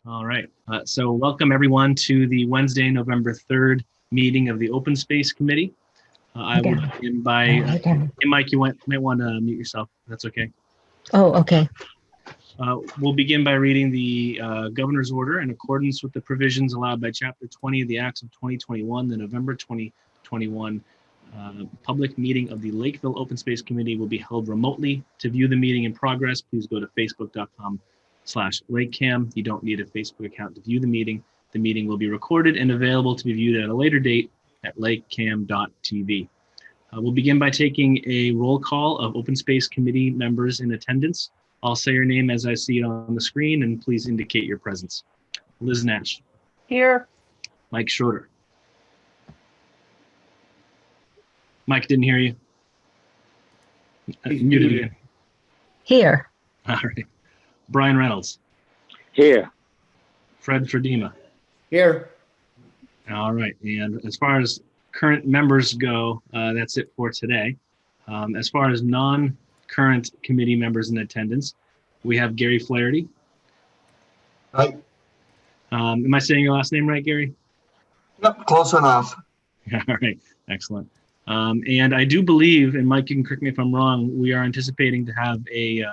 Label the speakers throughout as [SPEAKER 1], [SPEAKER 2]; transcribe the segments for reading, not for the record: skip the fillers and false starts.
[SPEAKER 1] All right. So welcome everyone to the Wednesday, November 3rd meeting of the Open Space Committee. I will begin by, hey, Mike, you might want to mute yourself. That's okay.
[SPEAKER 2] Oh, okay.
[SPEAKER 1] We'll begin by reading the governor's order in accordance with the provisions allowed by Chapter 20 of the Acts of 2021. The November 2021 public meeting of the Lakeville Open Space Committee will be held remotely. To view the meeting in progress, please go to facebook.com/LakeCAM. You don't need a Facebook account to view the meeting. The meeting will be recorded and available to be viewed at a later date at LakeCAM.tv. We'll begin by taking a roll call of Open Space Committee members in attendance. I'll say your name as I see it on the screen, and please indicate your presence. Liz Nash.
[SPEAKER 3] Here.
[SPEAKER 1] Mike Schroeder. Mike, didn't hear you. Muted again.
[SPEAKER 2] Here.
[SPEAKER 1] All right. Brian Reynolds.
[SPEAKER 4] Here.
[SPEAKER 1] Fred Fredima.
[SPEAKER 4] Here.
[SPEAKER 1] All right. And as far as current members go, that's it for today. As far as non-current committee members in attendance, we have Gary Flaherty.
[SPEAKER 5] Hi.
[SPEAKER 1] Am I saying your last name right, Gary?
[SPEAKER 5] Yep, close enough.
[SPEAKER 1] All right. Excellent. And I do believe, and Mike, you can correct me if I'm wrong, we are anticipating to have a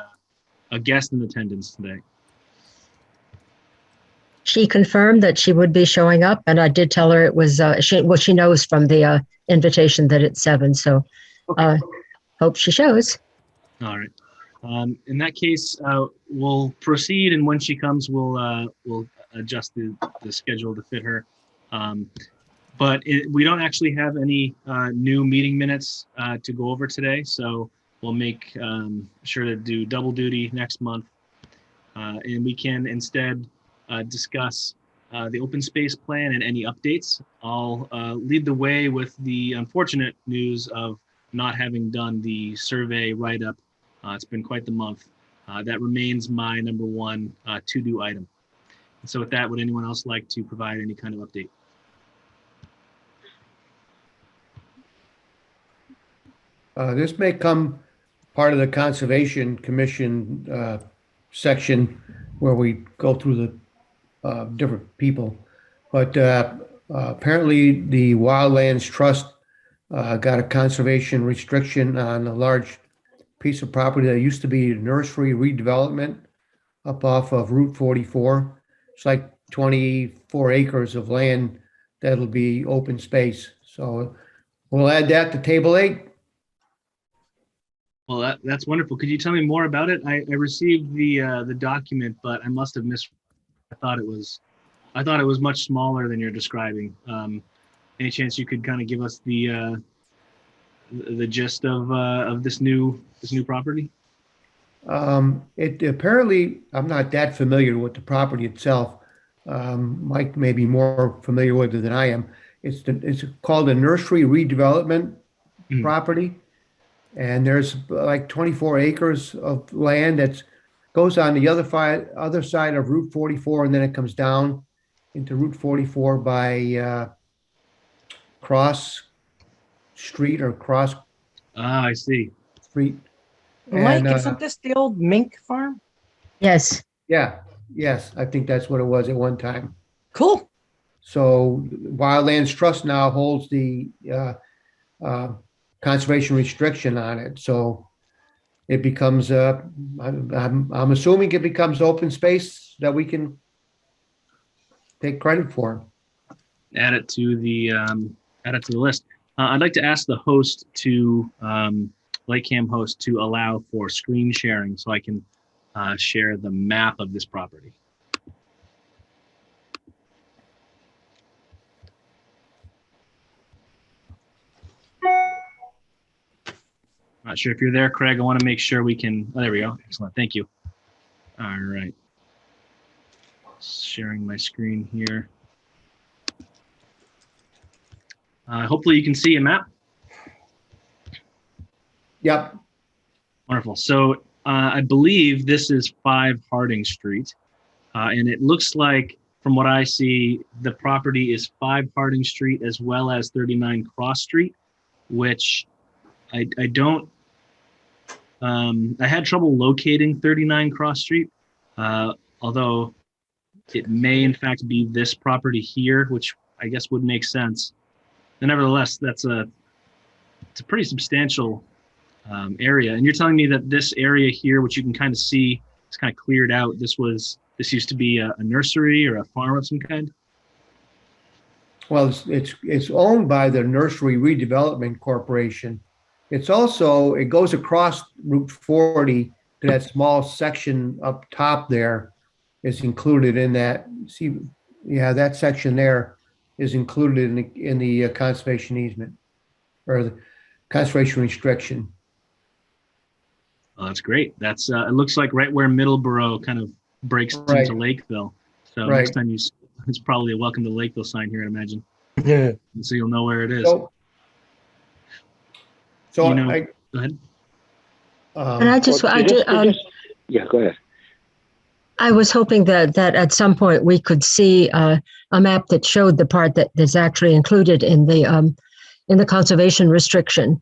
[SPEAKER 1] guest in attendance today.
[SPEAKER 2] She confirmed that she would be showing up, and I did tell her it was, she knows from the invitation that it's 7, so
[SPEAKER 1] Okay.
[SPEAKER 2] Hope she shows.
[SPEAKER 1] All right. In that case, we'll proceed, and when she comes, we'll adjust the schedule to fit her. But we don't actually have any new meeting minutes to go over today, so we'll make sure to do double duty next month. And we can instead discuss the open space plan and any updates. I'll lead the way with the unfortunate news of not having done the survey write-up. It's been quite the month. That remains my number one to-do item. And so with that, would anyone else like to provide any kind of update?
[SPEAKER 6] This may come part of the Conservation Commission section where we go through the different people. But apparently the Wildlands Trust got a conservation restriction on a large piece of property that used to be nursery redevelopment up off of Route 44. It's like 24 acres of land that'll be open space. So we'll add that to Table 8.
[SPEAKER 1] Well, that's wonderful. Could you tell me more about it? I received the document, but I must have missed. I thought it was much smaller than you're describing. Any chance you could kind of give us the gist of this new property?
[SPEAKER 6] It apparently, I'm not that familiar with the property itself. Mike may be more familiar with it than I am. It's called a nursery redevelopment property. And there's like 24 acres of land that goes on the other side of Route 44, and then it comes down into Route 44 by Cross Street or Cross.
[SPEAKER 1] Ah, I see.
[SPEAKER 6] Street.
[SPEAKER 3] Mike, isn't this the old mink farm?
[SPEAKER 2] Yes.
[SPEAKER 6] Yeah. Yes, I think that's what it was at one time.
[SPEAKER 3] Cool.
[SPEAKER 6] So Wildlands Trust now holds the conservation restriction on it, so it becomes I'm assuming it becomes open space that we can take credit for.
[SPEAKER 1] Add it to the list. I'd like to ask the host to LakeCAM host to allow for screen sharing so I can share the map of this property. Not sure if you're there, Craig. I want to make sure we can. Oh, there we go. Excellent. Thank you. All right. Sharing my screen here. Hopefully you can see a map.
[SPEAKER 6] Yep.
[SPEAKER 1] Wonderful. So I believe this is 5 Harding Street. And it looks like, from what I see, the property is 5 Harding Street as well as 39 Cross Street, which I don't, I had trouble locating 39 Cross Street, although it may in fact be this property here, which I guess would make sense. And nevertheless, it's a pretty substantial area. And you're telling me that this area here, which you can kind of see, it's kind of cleared out. This used to be a nursery or a farm of some kind?
[SPEAKER 6] Well, it's owned by the Nursery Redevelopment Corporation. It goes across Route 40 to that small section up top there is included in that. See, yeah, that section there is included in the conservation easement or the conservation restriction.
[SPEAKER 1] Oh, that's great. That's it looks like right where Middleborough kind of breaks into Lakeville. So next time it's probably a welcome to Lakeville sign here, I imagine.
[SPEAKER 3] Yeah.
[SPEAKER 1] And so you'll know where it is.
[SPEAKER 6] So
[SPEAKER 1] go ahead.
[SPEAKER 2] And
[SPEAKER 4] Yeah, go ahead.
[SPEAKER 2] I was hoping that at some point we could see a map that showed the part that is actually included in the conservation restriction.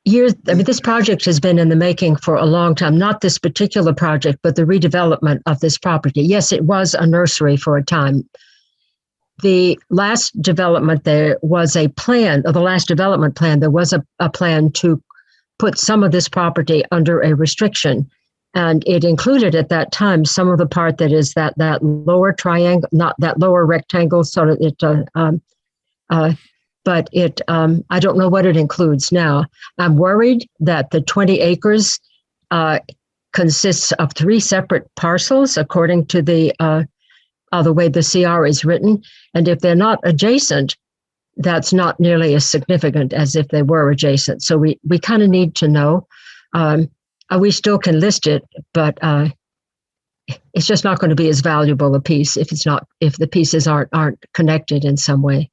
[SPEAKER 2] This project has been in the making for a long time, not this particular project, but the redevelopment of this property. Yes, it was a nursery for a time. The last development there was a plan, or the last development plan, there was a plan to put some of this property under a restriction. And it included at that time some of the part that is that lower triangle, not that lower rectangle, so that I don't know what it includes now. I'm worried that the 20 acres consists of 3 separate parcels according to the way the CR is written. And if they're not adjacent, that's not nearly as significant as if they were adjacent. So we kind of need to know. We still can list it, but it's just not going to be as valuable a piece if the pieces aren't connected in some way.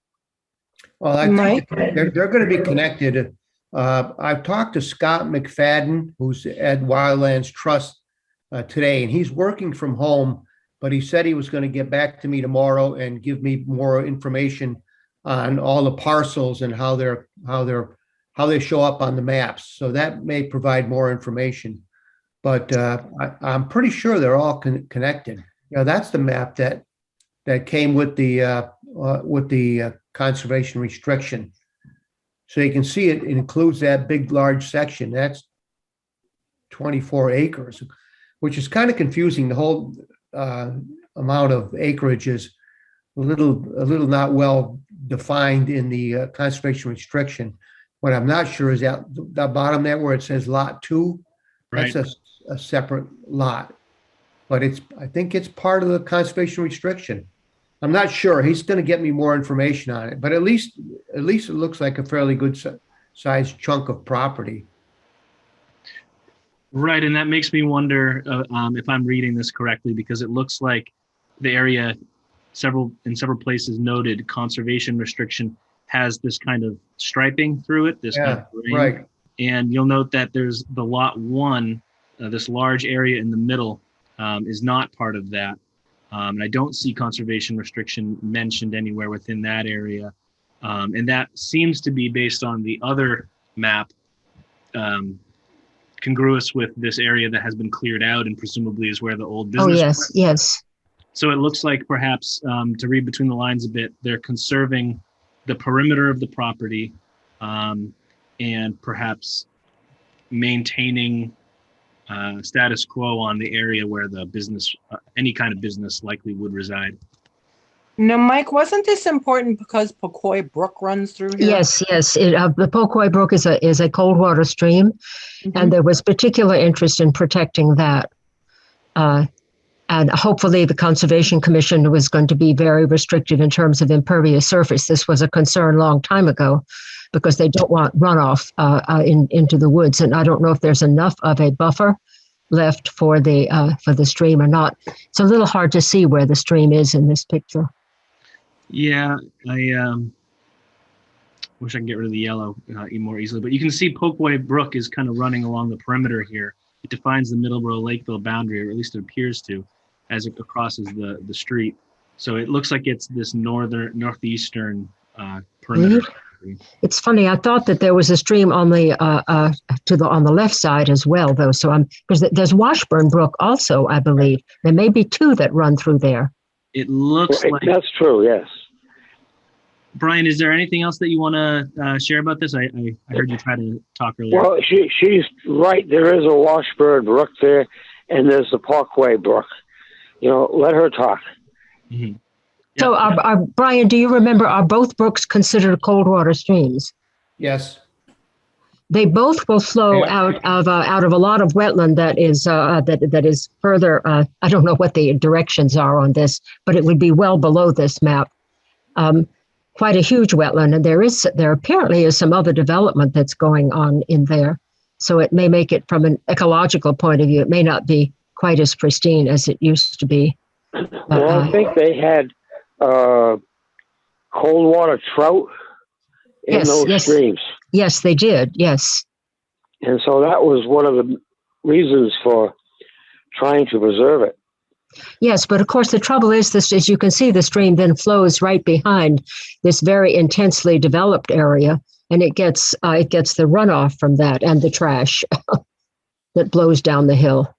[SPEAKER 6] Well, I think they're going to be connected. I've talked to Scott McFadden, who's at Wildlands Trust today, and he's working from home, but he said he was going to get back to me tomorrow and give me more information on all the parcels and how they show up on the maps. So that may provide more information, but I'm pretty sure they're all connected. That's the map that came with the conservation restriction. So you can see it includes that big, large section. That's 24 acres, which is kind of confusing. The whole amount of acreage is a little not well defined in the conservation restriction. What I'm not sure is that bottom there where it says lot 2, that's a separate lot, but I think it's part of the conservation restriction. I'm not sure. He's going to get me more information on it, but at least it looks like a fairly good sized chunk of property.
[SPEAKER 1] Right, and that makes me wonder if I'm reading this correctly, because it looks like the area in several places noted conservation restriction has this kind of striping through it, kind of green.
[SPEAKER 6] Right.
[SPEAKER 1] And you'll note that there's the lot 1, this large area in the middle is not part of that. And I don't see conservation restriction mentioned anywhere within that area. And that seems to be based on the other map, congruous with this area that has been cleared out and presumably is where the old business was.
[SPEAKER 2] Yes.
[SPEAKER 1] So it looks like perhaps, to read between the lines a bit, they're conserving the perimeter of the property and perhaps maintaining status quo on the area where the business, any kind of business likely would reside.
[SPEAKER 3] Now, Mike, wasn't this important because Pocoy Brook runs through here?
[SPEAKER 2] Yes. The Pocoy Brook is a cold water stream, and there was particular interest in protecting that. And hopefully the Conservation Commission was going to be very restrictive in terms of impervious surface. This was a concern a long time ago because they don't want runoff into the woods. And I don't know if there's enough of a buffer left for the stream or not. It's a little hard to see where the stream is in this picture.
[SPEAKER 1] Yeah, I wish I could get rid of the yellow more easily, but you can see Pocoy Brook is kind of running along the perimeter here. It defines the Middleborough-Lakeville boundary, or at least it appears to, as it crosses the street. So it looks like it's this northeastern perimeter.
[SPEAKER 2] It's funny. I thought that there was a stream on the on the left side as well, though. So because there's Washburn Brook also, I believe. There may be two that run through there.
[SPEAKER 1] It looks like.
[SPEAKER 4] That's true, yes.
[SPEAKER 1] Brian, is there anything else that you want to share about this? I heard you try to talk earlier.
[SPEAKER 4] Well, she's right. There is a Washburn Brook there, and there's the Parkway Brook. Let her talk.
[SPEAKER 1] Mm-hmm.
[SPEAKER 2] So, Brian, do you remember, are both brooks considered cold water streams?
[SPEAKER 6] Yes.
[SPEAKER 2] They both will flow out of a lot of wetland that is further. I don't know what the directions are on this, but it would be well below this map. Quite a huge wetland, and there apparently is some other development that's going on in there. So it may make it, from an ecological point of view, it may not be quite as pristine as it used to be.
[SPEAKER 4] Well, I think they had cold water trout in those streams.
[SPEAKER 2] Yes, they did. Yes.
[SPEAKER 4] And so that was one of the reasons for trying to preserve it.
[SPEAKER 2] Yes, but of course the trouble is this: as you can see, the stream then flows right behind this very intensely developed area, and it gets the runoff from that and the trash that blows down the hill.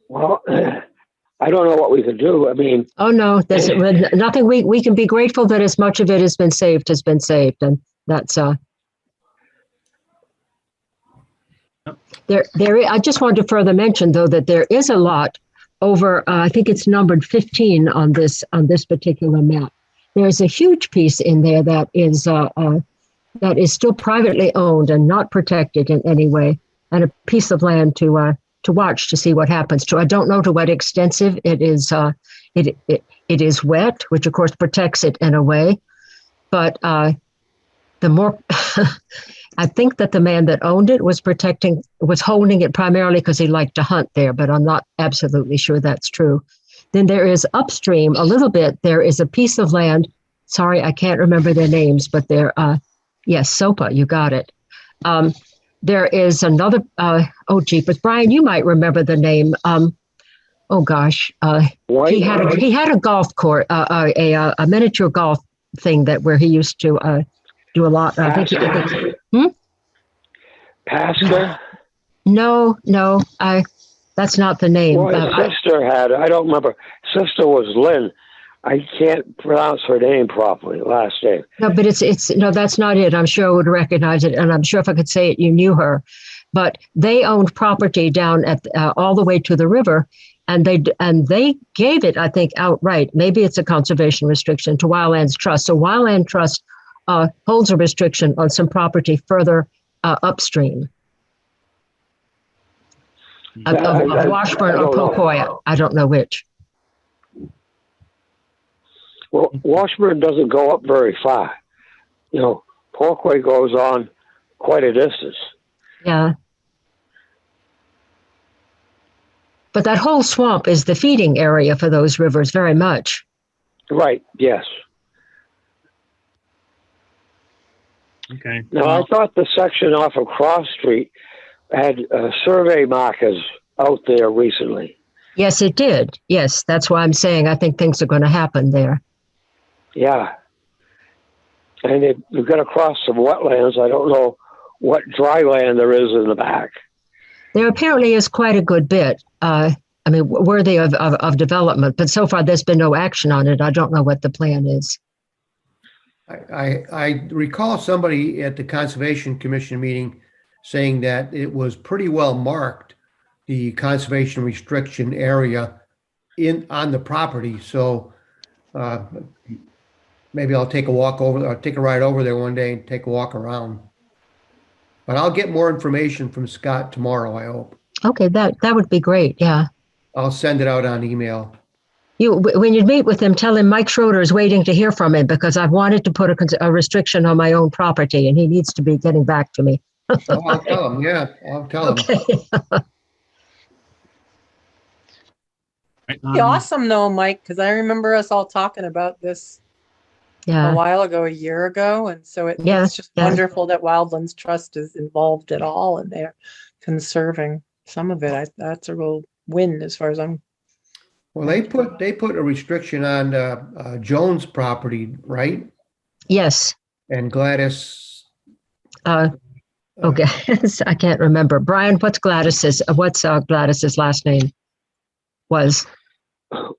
[SPEAKER 4] Well, I don't know what we could do. I mean,
[SPEAKER 2] oh no, there's nothing. We can be grateful that as much of it has been saved, and that's There, I just wanted to further mention, though, that there is a lot over. I think it's numbered 15 on this particular map. There's a huge piece in there that is still privately owned and not protected in any way, and a piece of land to watch to see what happens to. I don't know to what extensive it is. It is wet, which of course protects it in a way, but the more. I think that the man that owned it was holding it primarily because he liked to hunt there, but I'm not absolutely sure that's true. Then there is upstream a little bit. There is a piece of land. Sorry, I can't remember their names, but they're, yes, SOPA, you got it. There is another, but Brian, you might remember the name. He had a golf course, a miniature golf thing where he used to do a lot.
[SPEAKER 4] Pastor?
[SPEAKER 2] No, that's not the name.
[SPEAKER 4] Well, his sister had. I don't remember. Sister was Lynn. I can't pronounce her name properly. Last name.
[SPEAKER 2] No, but no. That's not it. I'm sure I would recognize it, and I'm sure if I could say it, you knew her. But they owned property down at all the way to the river, and they gave it, I think, outright. Maybe it's a conservation restriction to Wildlands Trust. So Wildland Trust holds a restriction on some property further upstream of Washburn or Pocoya. I don't know which.
[SPEAKER 4] Well, Washburn doesn't go up very far. Parkway goes on quite a distance.
[SPEAKER 2] Yeah. But that whole swamp is the feeding area for those rivers very much.
[SPEAKER 4] Right, yes.
[SPEAKER 1] Okay.
[SPEAKER 4] Now, I thought the section off of Cross Street had survey markers out there recently.
[SPEAKER 2] Yes, it did. Yes, that's why I'm saying I think things are going to happen there.
[SPEAKER 4] Yeah. And you've got to cross some wetlands. I don't know what dry land there is in the back.
[SPEAKER 2] There apparently is quite a good bit, worthy of development, but so far there's been no action on it. I don't know what the plan is.
[SPEAKER 6] I recall somebody at the Conservation Commission meeting saying that it was pretty well marked, the conservation restriction area on the property. So maybe I'll take a walk over, or take a ride over there one day and take a walk around. But I'll get more information from Scott tomorrow, I hope.
[SPEAKER 2] Okay, that would be great. Yeah.
[SPEAKER 6] I'll send it out on email.
[SPEAKER 2] When you meet with him, tell him Mike Schroeder is waiting to hear from him because I've wanted to put a restriction on my own property and he needs to be getting back to me.
[SPEAKER 6] I'll tell him. Yeah, I'll tell him.
[SPEAKER 3] Be awesome though, Mike, because I remember us all talking about this a while ago, a year ago. And so it's just wonderful that Wildlands Trust is involved at all and they're conserving some of it. That's a real win as far as I'm.
[SPEAKER 6] Well, they put a restriction on Jones property, right?
[SPEAKER 2] Yes.
[SPEAKER 6] And Gladys.
[SPEAKER 2] Okay, I can't remember. Brian, what's Gladys's last name? Was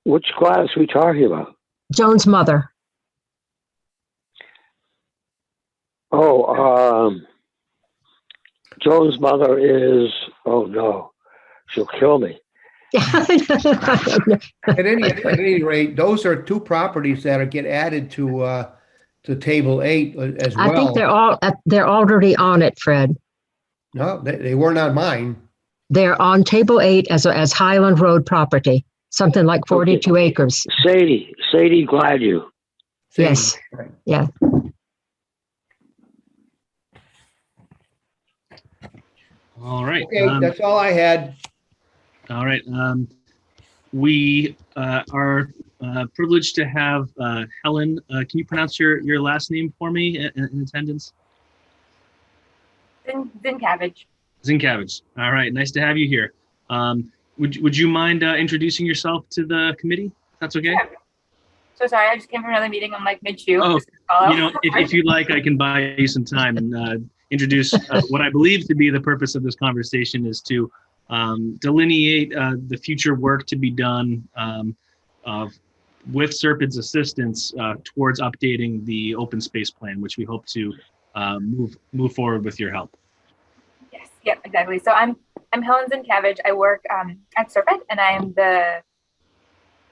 [SPEAKER 4] Which Gladys are we talking about?
[SPEAKER 2] Joan's mother.
[SPEAKER 4] Oh, Joan's mother is, oh no, she'll kill me.
[SPEAKER 6] At any rate, those are two properties that get added to table 8 as well.
[SPEAKER 2] I think they're already on it, Fred.
[SPEAKER 6] No, they weren't on mine.
[SPEAKER 2] They're on table 8 as Highland Road property, something like 42 acres.
[SPEAKER 4] Sadie Gladue.
[SPEAKER 2] Yes.
[SPEAKER 6] Right.
[SPEAKER 2] Yeah.
[SPEAKER 1] All right.
[SPEAKER 6] Okay, that's all I had.
[SPEAKER 1] All right. We are privileged to have Helen. Can you pronounce your last name for me in attendance?
[SPEAKER 7] Zinkavage.
[SPEAKER 1] Zinkavage. All right. Nice to have you here. Would you mind introducing yourself to the committee? If that's okay.
[SPEAKER 7] Yeah. So sorry, I just came from another meeting. I'm like mid-chew.
[SPEAKER 1] Oh, if you'd like, I can buy you some time and introduce what I believe to be the purpose of this conversation is to delineate the future work to be done with Serpid's assistance towards updating the open space plan, which we hope to move forward with your help.
[SPEAKER 7] Yes, yep, exactly. So I'm Helen Zinkavage. I work at Serpid, and I am the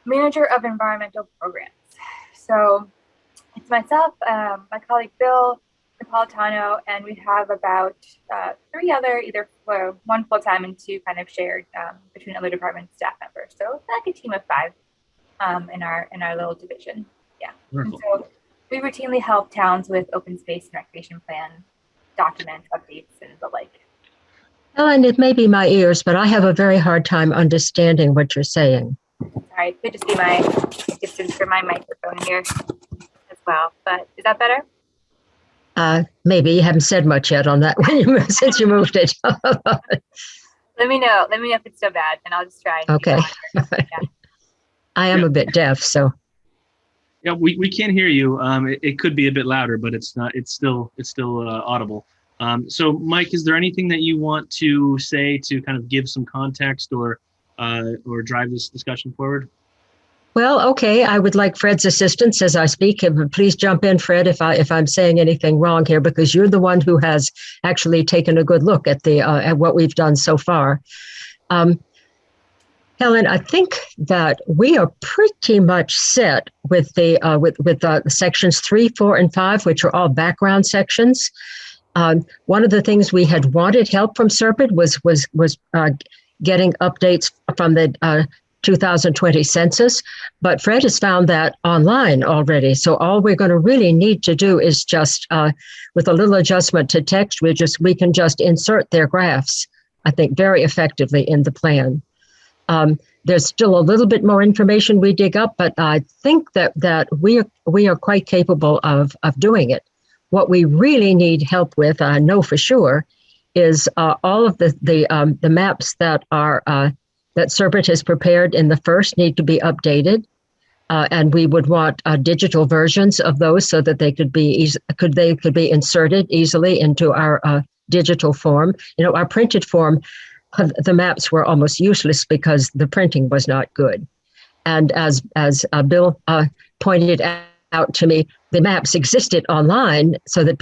[SPEAKER 7] manager of environmental programs. So it's myself, my colleague Bill Napolitano, and we have about 3 other, either one full-time and 2 kind of shared between other department staff members. So it's like a team of 5 in our little division. Yeah. And so we routinely help towns with open space and recreation plan documents, updates, and the like.
[SPEAKER 2] Helen, it may be my ears, but I have a very hard time understanding what you're saying.
[SPEAKER 7] Sorry, it could just be my distance from my microphone here as well. But is that better?
[SPEAKER 2] Maybe you haven't said much yet on that since you moved it.
[SPEAKER 7] Let me know if it's so bad, and I'll just try.
[SPEAKER 2] Okay. Yeah. I am a bit deaf, so.
[SPEAKER 1] Yeah, we can hear you. It could be a bit louder, but it's not. It's still audible. So, Mike, is there anything that you want to say to kind of give some context or drive this discussion forward?
[SPEAKER 2] Well, okay. I would like Fred's assistance as I speak. Please jump in, Fred, if I'm saying anything wrong here, because you're the one who has actually taken a good look at at what we've done so far. Helen, I think that we are pretty much set with the sections 3, 4, and 5, which are all background sections. One of the things we had wanted help from Serpid was getting updates from the 2020 census, but Fred has found that online already. So all we're going to really need to do is just, with a little adjustment to text, we can just insert their graphs, I think, very effectively in the plan. There's still a little bit more information we dig up, but I think that we are quite capable of doing it. What we really need help with, I know for sure, is all of the maps that are that Serpid has prepared in the first need to be updated, and we would want digital versions of those so that they could be inserted easily into our digital form. You know, our printed form, the maps were almost useless because the printing was not good. And as Bill pointed out to me, the maps existed online so that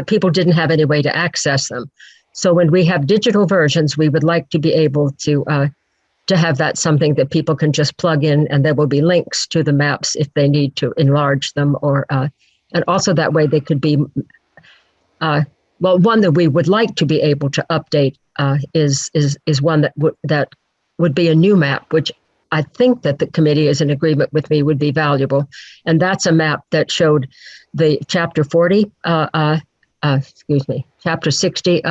[SPEAKER 2] people didn't have any way to access them. So when we have digital versions, we would like to be able to have that something that people can just plug in, and there will be links to the maps if they need to enlarge them, or and also that way they could be. One that we would like to be able to update is one that would be a new map, which I think that the committee is in agreement with me would be valuable, and that's a map that showed the chapter 40. Chapter 60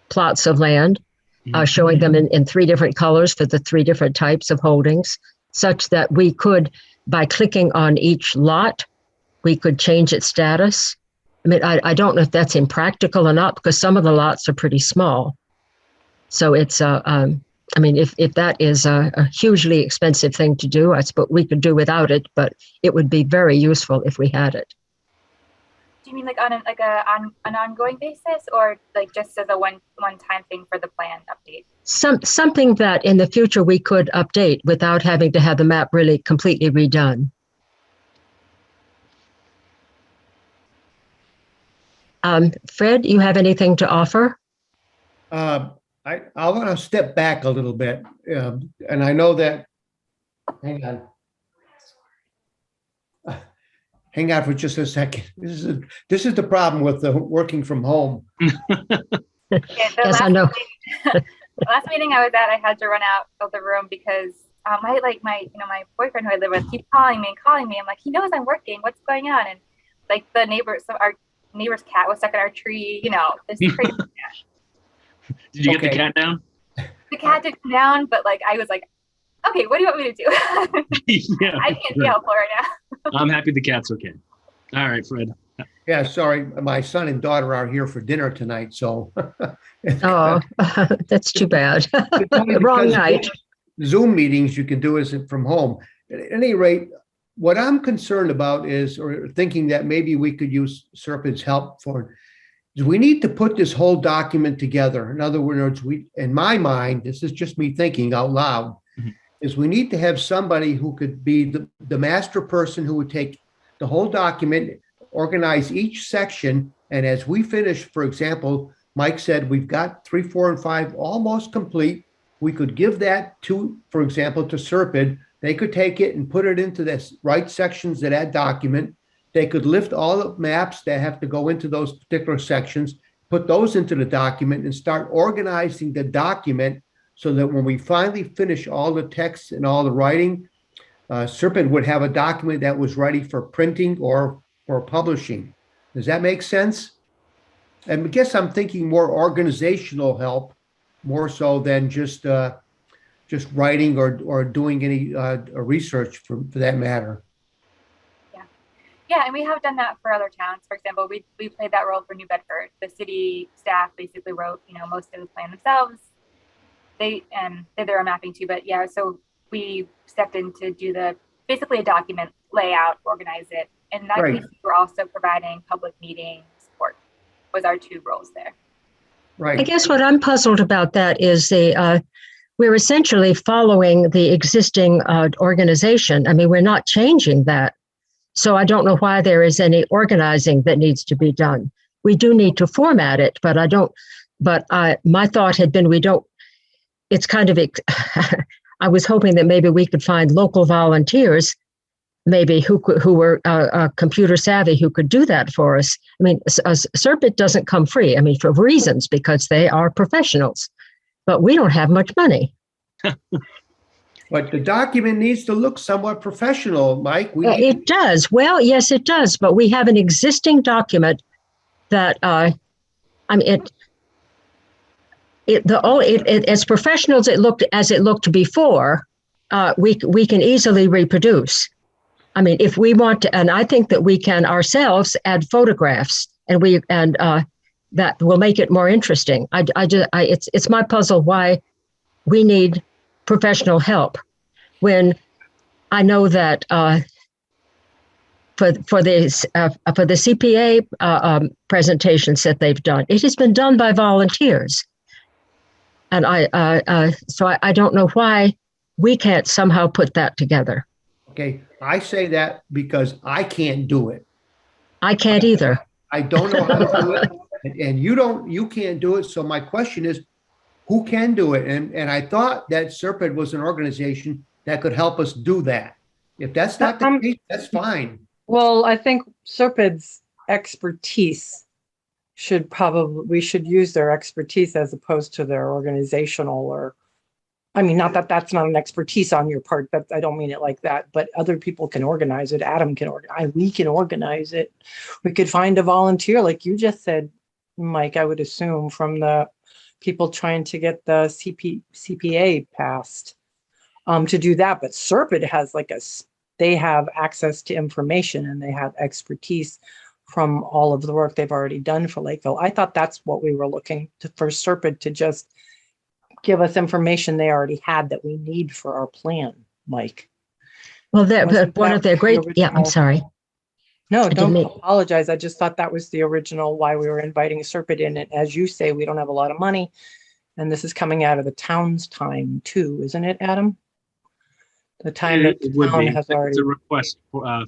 [SPEAKER 2] plots of land, showing them in 3 different colors for the 3 different types of holdings, such that we could, by clicking on each lot, we could change its status. I mean, I don't know if that's impractical or not, because some of the lots are pretty small. So it's, I mean, if that is a hugely expensive thing to do, I suppose we could do without it, but it would be very useful if we had it.
[SPEAKER 7] you mean like on an ongoing basis, or like just as a one-time thing for the plan update?
[SPEAKER 2] Something that in the future we could update without having to have the map really completely redone. Fred, you have anything to offer?
[SPEAKER 6] I want to step back a little bit, and I know that. Hang on. Hang on for just a second. This is the problem with the working from home.
[SPEAKER 2] Yes, I know.
[SPEAKER 7] The last meeting I was at, I had to run out of the room because my boyfriend who I live with keeps calling me. I'm like, he knows I'm working. What's going on? And like the neighbors, so our neighbor's cat was stuck in our tree. This crazy cat.
[SPEAKER 1] Did you get the cat down?
[SPEAKER 7] The cat did come down, but like I was like, okay, what do you want me to do?
[SPEAKER 1] Yeah,
[SPEAKER 7] I can't be helpful right now.
[SPEAKER 1] I'm happy the cat's okay. All right, Fred.
[SPEAKER 6] Yeah, sorry. My son and daughter are here for dinner tonight, so.
[SPEAKER 2] Oh, that's too bad. Wrong night.
[SPEAKER 6] Zoom meetings you can do is from home. At any rate, what I'm concerned about is, or thinking that maybe we could use Serpent's help for, is we need to put this whole document together. In other words, in my mind, this is just me thinking out loud, is we need to have somebody who could be the master person who would take the whole document, organize each section, and as we finish, for example, Mike said we've got 3, 4, and 5 almost complete. We could give that to, for example, to Serpent. They could take it and put it into the right sections of that document. They could lift all the maps that have to go into those particular sections, put those into the document, and start organizing the document so that when we finally finish all the text and all the writing, Serpent would have a document that was ready for printing or for publishing. Does that make sense? And I guess I'm thinking more organizational help, more so than just writing or doing any research for that matter.
[SPEAKER 7] Yeah, and we have done that for other towns. For example, we played that role for New Bedford. The city staff basically wrote, most of the plan themselves. They did their own mapping too, but yeah, so we stepped in to do basically a document layout, organize it. And that case, we're also providing public meeting support was our 2 roles there.
[SPEAKER 6] Right.
[SPEAKER 2] I guess what I'm puzzled about that is we're essentially following the existing organization. I mean, we're not changing that. So I don't know why there is any organizing that needs to be done. We do need to format it, but my thought had been it's kind of, I was hoping that maybe we could find local volunteers, maybe who were computer savvy, who could do that for us. I mean, Serpent doesn't come free. I mean, for reasons, because they are professionals, but we don't have much money.
[SPEAKER 6] But the document needs to look somewhat professional, Mike.
[SPEAKER 2] It does. Well, yes, it does. But we have an existing document that, as professional as it looked before, we can easily reproduce. I mean, if we want to, and I think that we can ourselves add photographs, and that will make it more interesting. It's my puzzle why we need professional help when I know that for the CPA presentations that they've done, it has been done by volunteers, and so I don't know why we can't somehow put that together.
[SPEAKER 6] Okay, I say that because I can't do it.
[SPEAKER 2] I can't either.
[SPEAKER 6] I don't know how to do it, and you can't do it. So my question is, who can do it? And I thought that Serpent was an organization that could help us do that. If that's not the case, that's fine.
[SPEAKER 3] Well, I think Serpent's expertise we should use their expertise as opposed to their organizational not that that's not an expertise on your part. I don't mean it like that, but other people can organize it. Adam can organize. We can organize it. We could find a volunteer, like you just said, Mike. I would assume from the people trying to get the CPA passed to do that. But Serpent has they have access to information and they have expertise from all of the work they've already done for Lakeville. I thought that's what we were looking for Serpent to just give us information they already had that we need for our plan, Mike.
[SPEAKER 2] Well, one of their great, I'm sorry.
[SPEAKER 3] No, don't apologize. I just thought that was the original why we were inviting Serpent in. And as you say, we don't have a lot of money. And this is coming out of the town's time too, isn't it, Adam? The time that the town has already.
[SPEAKER 1] It's a request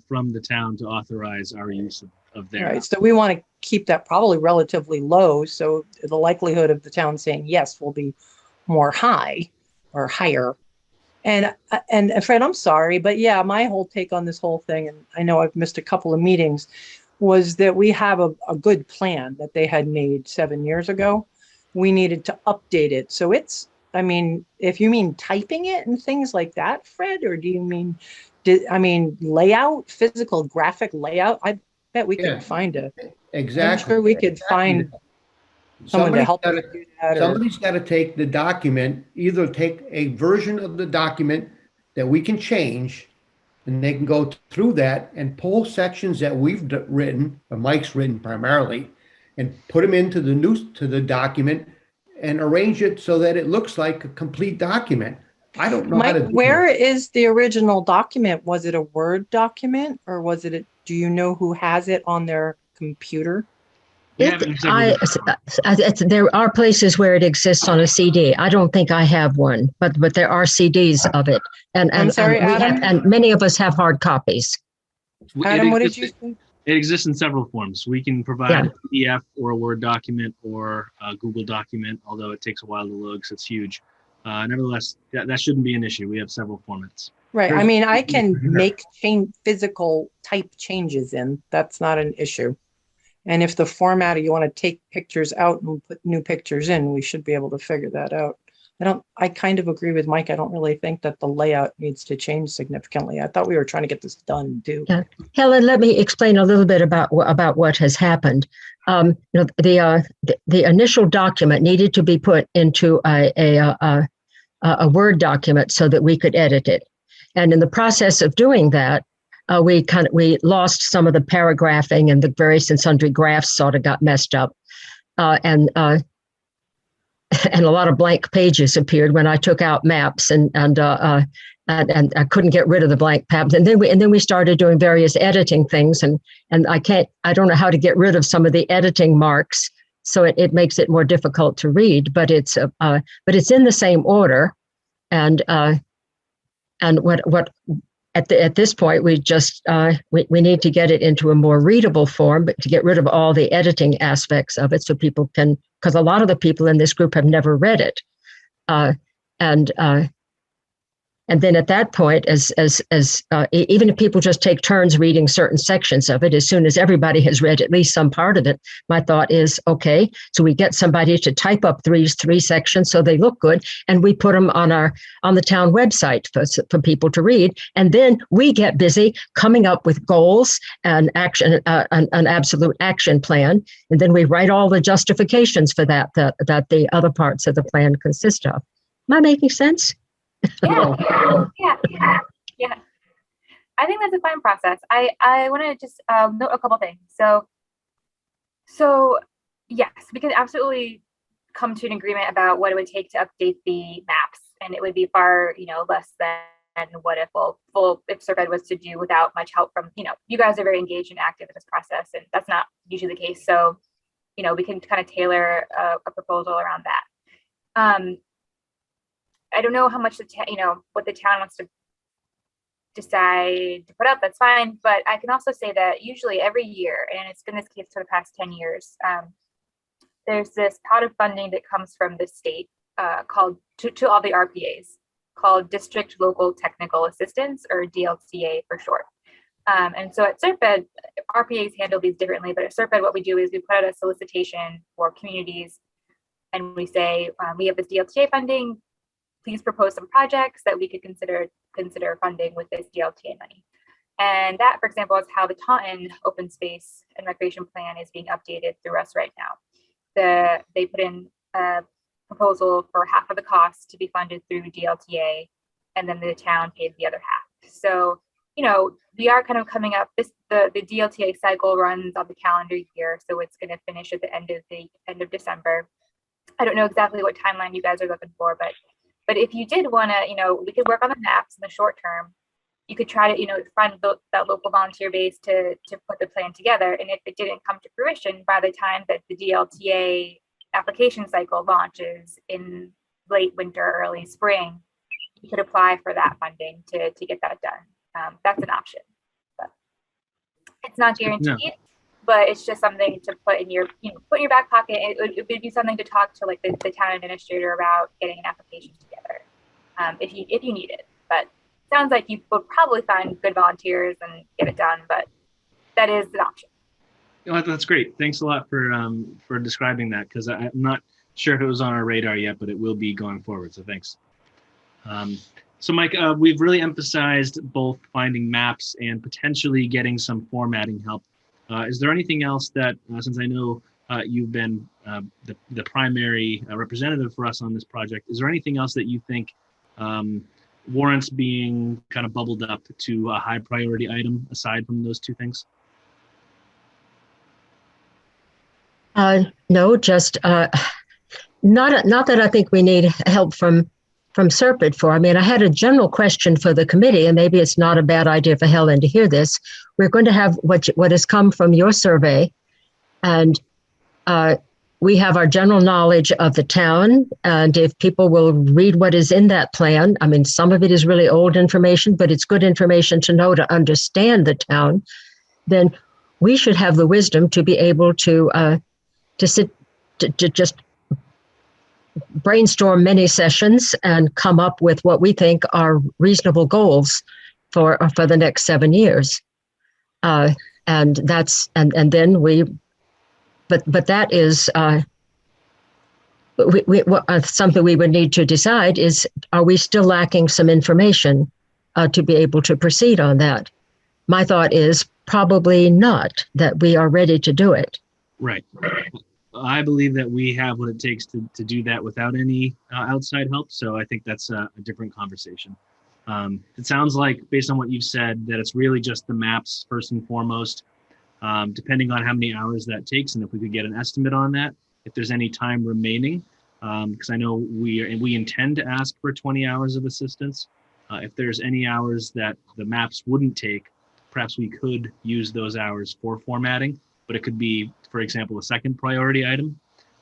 [SPEAKER 1] from the town to authorize our use of their.
[SPEAKER 3] Right. So we want to keep that probably relatively low. So the likelihood of the town saying yes will be more high or higher. And Fred, I'm sorry, but yeah, my whole take on this whole thing, and I know I've missed a couple of meetings, was that we have a good plan that they had made 7 years ago. We needed to update it. So it's, I mean, if you mean typing it and things like that, Fred, or do you mean, layout, physical graphic layout? I bet we could find a.
[SPEAKER 6] Exactly.
[SPEAKER 3] I'm sure we could find someone to help us do that.
[SPEAKER 6] Somebody's got to take the document, either take a version of the document that we can change, and they can go through that and pull sections that we've written, or Mike's written primarily, and put them into the document and arrange it so that it looks like a complete document. I don't know how to do
[SPEAKER 3] where is the original document? Was it a Word document, or was it do you know who has it on their computer?
[SPEAKER 2] There are places where it exists on a CD. I don't think I have one, but there are CDs of it, and many of us have hard copies.
[SPEAKER 3] Adam, what did you say?
[SPEAKER 1] It exists in several forms. We can provide a PDF or a Word document or a Google document, although it takes a while to load because it's huge. Nevertheless, that shouldn't be an issue. We have several formats.
[SPEAKER 3] Right. I mean, I can make physical type changes in. That's not an issue. And if the format, you want to take pictures out and put new pictures in, we should be able to figure that out. I kind of agree with Mike. I don't really think that the layout needs to change significantly. I thought we were trying to get this done too.
[SPEAKER 2] Yeah. Helen, let me explain a little bit about what has happened. The initial document needed to be put into a Word document so that we could edit it. And in the process of doing that, we lost some of the paragraphing, and the various and sundry graphs sort of got messed up, and a lot of blank pages appeared when I took out maps, and I couldn't get rid of the blank maps. And then we started doing various editing things, and I don't know how to get rid of some of the editing marks, so it makes it more difficult to read. But it's in the same order, and what. At this point, we just we need to get it into a more readable form, but to get rid of all the editing aspects of it, so people can, because a lot of the people in this group have never read it, and then at that point, even if people just take turns reading certain sections of it, as soon as everybody has read at least some part of it, my thought is, okay, so we get somebody to type up three sections so they look good, and we put them on the town website for people to read, and then we get busy coming up with goals and action, an absolute action plan, and then we write all the justifications for that the other parts of the plan consist of. Am I making sense?
[SPEAKER 7] Yeah. I think that's a fine process. I want to just note a couple things. So yes, we can absolutely come to an agreement about what it would take to update the maps, and it would be far, less than what if Serped was to do without much help from, you guys are very engaged and active in this process, and that's not usually the case. So, we can kind of tailor a proposal around that. I don't know how much what the town wants to decide to put up. That's fine, but I can also say that usually every year, and it's been this case for the past 10 years, there's this pot of funding that comes from the state called to all the RPAs, called District Local Technical Assistance, or DLTA for short. And so at Serped, RPAs handle these differently, but at Serped, what we do is we put out a solicitation for communities, and we say, we have this DLTA funding. Please propose some projects that we could consider funding with this DLTA money. And that, for example, is how the Taunton Open Space and Recreation Plan is being updated through us right now. They put in a proposal for half of the cost to be funded through DLTA, and then the town paid the other half. So, we are kind of coming up. The DLTA cycle runs on the calendar year, so it's going to finish at the end of December. I don't know exactly what timeline you guys are looking for, but if you did want to, we could work on the maps in the short term, you could try to, find that local volunteer base to put the plan together. And if it didn't come to fruition by the time that the DLTA application cycle launches in late winter, early spring, you could apply for that funding to get that done. That's an option, but it's not guaranteed. No. But it's just something to put in your back pocket. It would be something to talk to like the town administrator about getting an application together, if you need it. But sounds like you will probably find good volunteers and get it done. But that is an option.
[SPEAKER 1] That's great. Thanks a lot for describing that, because I'm not sure if it was on our radar yet, but it will be going forward. So thanks. So Mike, we've really emphasized both finding maps and potentially getting some formatting help. Is there anything else that, since I know you've been the primary representative for us on this project, is there anything else that you think warrants being kind of bubbled up to a high priority item aside from those two things?
[SPEAKER 2] No, just not that I think we need help from Serpent for. I mean, I had a general question for the committee, and maybe it's not a bad idea for Helen to hear this. We're going to have what has come from your survey, and we have our general knowledge of the town. And if people will read what is in that plan, I mean, some of it is really old information, but it's good information to know to understand the town. Then we should have the wisdom to be able to just brainstorm many sessions and come up with what we think are reasonable goals for the next 7 years. And then but that is something we would need to decide is, are we still lacking some information to be able to proceed on that? My thought is probably not, that we are ready to do it.
[SPEAKER 1] Right. I believe that we have what it takes to do that without any outside help. So I think that's a different conversation. It sounds like, based on what you've said, that it's really just the maps first and foremost, depending on how many hours that takes. And if we could get an estimate on that, if there's any time remaining, because I know we intend to ask for 20 hours of assistance. If there's any hours that the maps wouldn't take, perhaps we could use those hours for formatting, but it could be, for example, a second priority item.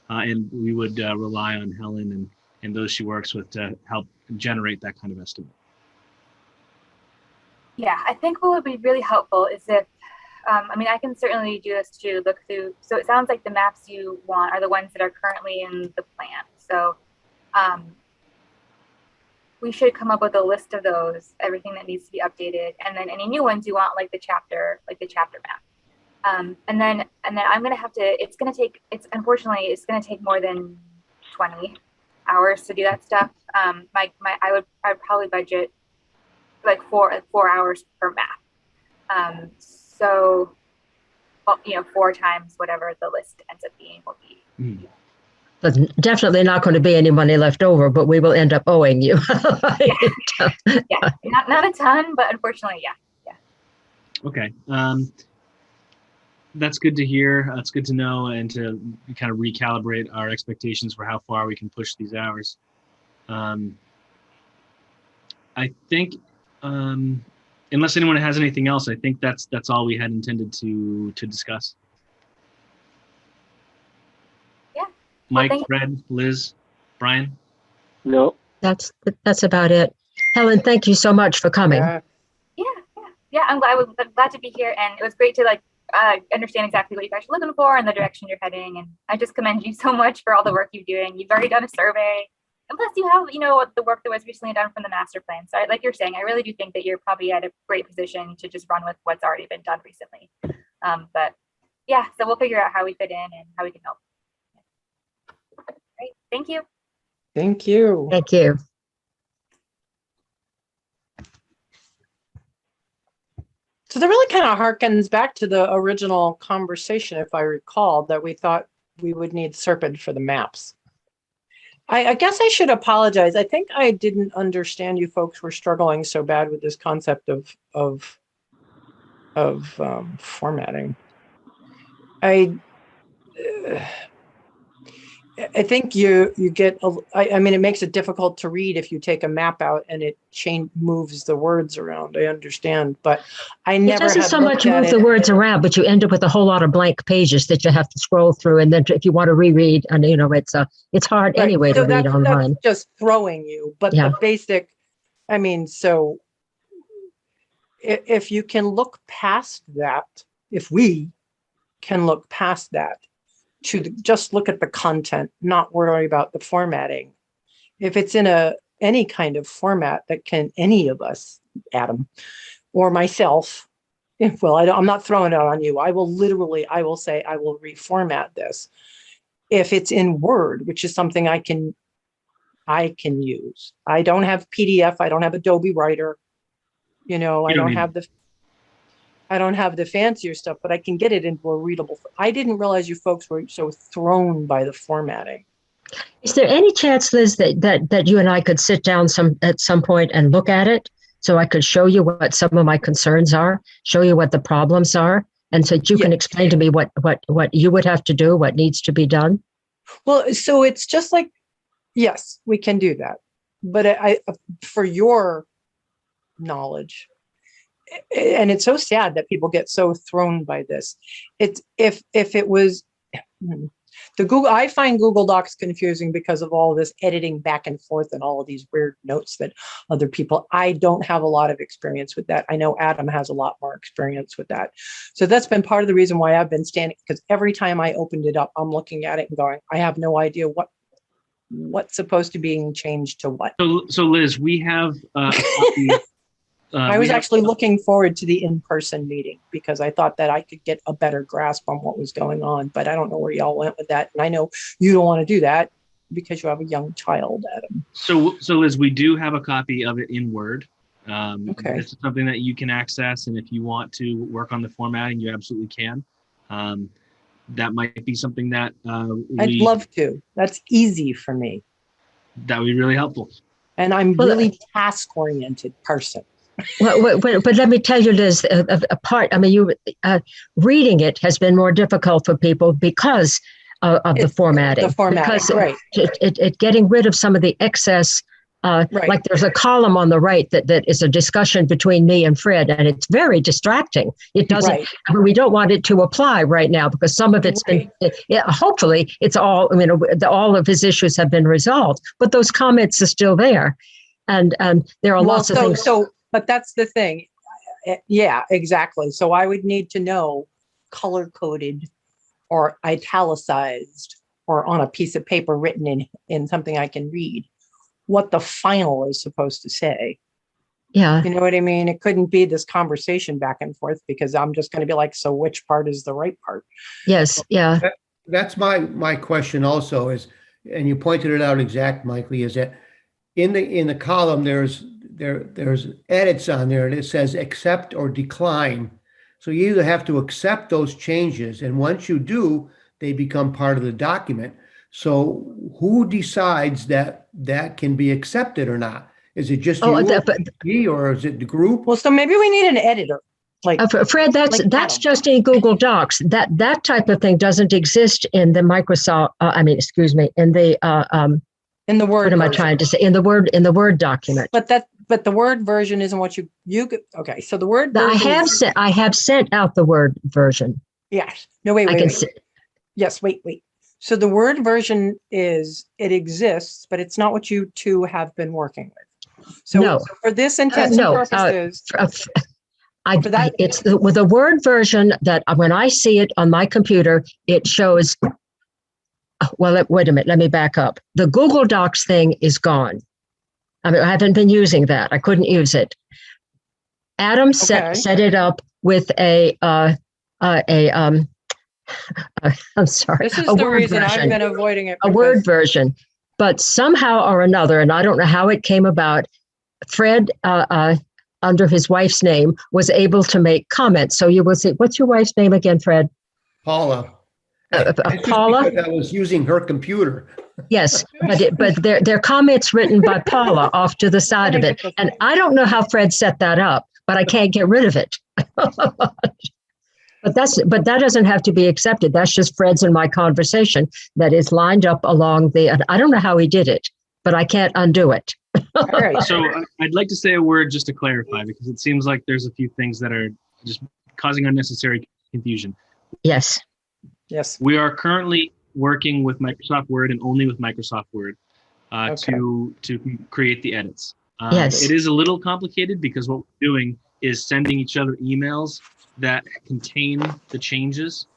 [SPEAKER 1] And we would rely on Helen and those she works with to help generate that kind of estimate.
[SPEAKER 7] Yeah, I think what would be really helpful is if, I can certainly do this to look through. So it sounds like the maps you want are the ones that are currently in the plan. So we should come up with a list of those, everything that needs to be updated. And then any new ones you want, like the chapter map. And then I'm going to have to, unfortunately, it's going to take more than 20 hours to do that stuff. I would probably budget like 4 hours per map. So, 4 times whatever the list ends up being will be.
[SPEAKER 2] There's definitely not going to be any money left over, but we will end up owing you.
[SPEAKER 7] Yeah, not a ton, but unfortunately, yeah.
[SPEAKER 1] Okay. That's good to hear. That's good to know, and to kind of recalibrate our expectations for how far we can push these hours. I think, unless anyone has anything else, I think that's all we had intended to discuss.
[SPEAKER 7] Yeah.
[SPEAKER 1] Mike, Fred, Liz, Brian?
[SPEAKER 4] No.
[SPEAKER 2] That's about it. Helen, thank you so much for coming.
[SPEAKER 7] Yeah. I'm glad to be here, and it was great to understand exactly what you guys are looking for and the direction you're heading. And I just commend you so much for all the work you're doing. You've already done a survey, and plus you have, the work that was recently done from the master plan. So like you're saying, I really do think that you're probably at a great position to just run with what's already been done recently. But yeah, so we'll figure out how we fit in and how we can help. Great. Thank you.
[SPEAKER 3] Thank you.
[SPEAKER 2] Thank you.
[SPEAKER 3] So that really kind of harkens back to the original conversation, if I recall, that we thought we would need Serpent for the maps. I guess I should apologize. I think I didn't understand you folks were struggling so bad with this concept of formatting. I think you get, I mean, it makes it difficult to read if you take a map out and it moves the words around. I understand, but I never.
[SPEAKER 2] It doesn't so much move the words around, but you end up with a whole lot of blank pages that you have to scroll through. And then if you want to reread, and it's hard
[SPEAKER 3] right.
[SPEAKER 2] anyway
[SPEAKER 3] so
[SPEAKER 2] to read online.
[SPEAKER 3] That's just throwing you, but the basic, I mean, so if you can look past that, if we can look past that, just look at the content, not worry about the formatting. If it's in any kind of format that can any of us, Adam or myself, I'm not throwing it on you. I will say I will reformat this. If it's in Word, which is something I can use. I don't have PDF. I don't have Adobe Writer. I don't have the fancier stuff, but I can get it into a readable. I didn't realize you folks were so thrown by the formatting.
[SPEAKER 2] Is there any chance, Liz, that you and I could sit down at some point and look at it, so I could show you what some of my concerns are, show you what the problems are, and so that you can explain to me what you would have to do, what needs to be done?
[SPEAKER 3] Well, so it's just like, yes, we can do that, but I for your knowledge. And it's so sad that people get so thrown by this. It's if it was the Google, I find Google Docs confusing because of all this editing back and forth and all of these weird notes that other people. I don't have a lot of experience with that. I know Adam has a lot more experience with that. So that's been part of the reason why I've been standing, because every time I opened it up, I'm looking at it and going, I have no idea what's supposed to be changed to what.
[SPEAKER 1] So Liz, we have a copy.
[SPEAKER 3] I was actually looking forward to the in-person meeting because I thought that I could get a better grasp on what was going on, but I don't know where y'all went with that. And I know you don't want to do that because you have a young child, Adam.
[SPEAKER 1] So Liz, we do have a copy of it in Word.
[SPEAKER 3] Okay.
[SPEAKER 1] It's something that you can access, and if you want to work on the formatting, you absolutely can. That might be something that
[SPEAKER 3] I'd love to. That's easy for me.
[SPEAKER 1] That would be really helpful.
[SPEAKER 3] And I'm really task-oriented person.
[SPEAKER 2] Well, but let me tell you, Liz, reading it has been more difficult for people because of the formatting.
[SPEAKER 3] The formatting,
[SPEAKER 2] because
[SPEAKER 3] right.
[SPEAKER 2] It getting rid of some of the excess.
[SPEAKER 3] Right.
[SPEAKER 2] Like there's a column on the right that is a discussion between me and Fred, and it's very distracting. It doesn't.
[SPEAKER 3] Right.
[SPEAKER 2] We don't want it to apply right now because some of it's been. Hopefully, it's all. All of his issues have been resolved, but those comments are still there, and there are lots of things.
[SPEAKER 3] But that's the thing. Yeah, exactly. So I would need to know color-coded or italicized or on a piece of paper written in something I can read what the final is supposed to say.
[SPEAKER 2] Yeah.
[SPEAKER 3] You know what I mean? It couldn't be this conversation back and forth because I'm just going to be like, so which part is the right part?
[SPEAKER 2] Yes. Yeah.
[SPEAKER 6] That's my question also is, and you pointed it out exactly, is that in the column, there's edits on there and it says accept or decline. So you either have to accept those changes, and once you do, they become part of the document. So who decides that can be accepted or not? Is it just you or is it the group?
[SPEAKER 3] Well, so maybe we need an editor. Like
[SPEAKER 2] Fred, that's just in Google Docs. That type of thing doesn't exist in the Microsoft. In the Word. What am I trying to say? In the Word document.
[SPEAKER 3] But the Word version isn't what you okay. So the Word version
[SPEAKER 2] I have sent out the Word version.
[SPEAKER 3] Yes. No, wait. Yes, wait. So the Word version exists, but it's not what you two have been working with. So for this intents and purposes.
[SPEAKER 2] It's with the Word version that when I see it on my computer, it shows. Well, wait a minute. Let me back up. The Google Docs thing is gone. I haven't been using that. I couldn't use it. Adam set it up with I'm sorry.
[SPEAKER 3] This is the reason I've been avoiding it.
[SPEAKER 2] A Word version, but somehow or another, and I don't know how it came about. Fred, under his wife's name, was able to make comments. So you will see. What's your wife's name again, Fred?
[SPEAKER 6] Paula.
[SPEAKER 2] Paula.
[SPEAKER 6] Because I was using her computer.
[SPEAKER 2] Yes, but they're comments written by Paula off to the side of it, and I don't know how Fred set that up, but I can't get rid of it. But that doesn't have to be accepted. That's just Fred's and my conversation that is lined up along the, I don't know how he did it, but I can't undo it.
[SPEAKER 3] All right.
[SPEAKER 1] So I'd like to say a word just to clarify, because it seems like there's a few things that are just causing unnecessary confusion.
[SPEAKER 2] Yes.
[SPEAKER 3] Yes.
[SPEAKER 1] We are currently working with Microsoft Word and only with Microsoft Word
[SPEAKER 3] Okay.
[SPEAKER 1] to create the edits.
[SPEAKER 2] Yes.
[SPEAKER 1] It is a little complicated because what we're doing is sending each other emails that contain the changes.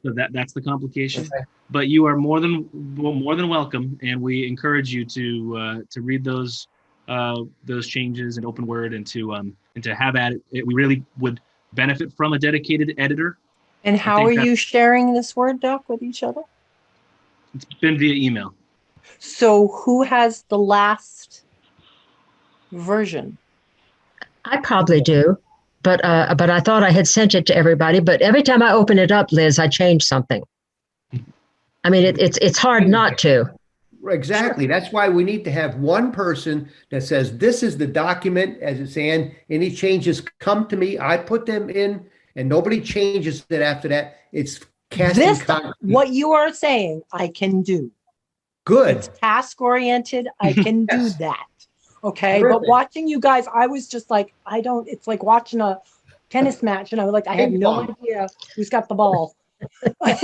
[SPEAKER 1] So that's the complication.
[SPEAKER 6] Okay.
[SPEAKER 1] But you are more than welcome, and we encourage you to read those changes in Open Word and to have at it. We really would benefit from a dedicated editor.
[SPEAKER 3] And how are you sharing this Word doc with each other?
[SPEAKER 1] It's been via email.
[SPEAKER 3] So who has the last version?
[SPEAKER 2] I probably do, but I thought I had sent it to everybody. But every time I open it up, Liz, I change something. I mean, it's hard not to.
[SPEAKER 6] Exactly. That's why we need to have one person that says, this is the document as it's in. Any changes come to me. I put them in, and nobody changes it after that. It's casting concrete.
[SPEAKER 3] What you are saying, I can do.
[SPEAKER 6] Good.
[SPEAKER 3] It's task oriented. I can
[SPEAKER 6] Yes.
[SPEAKER 3] do that. Okay.
[SPEAKER 6] Perfect.
[SPEAKER 3] But watching you guys, I was just like, it's like watching a tennis match. And I was like, I have no idea who's got the ball. Like,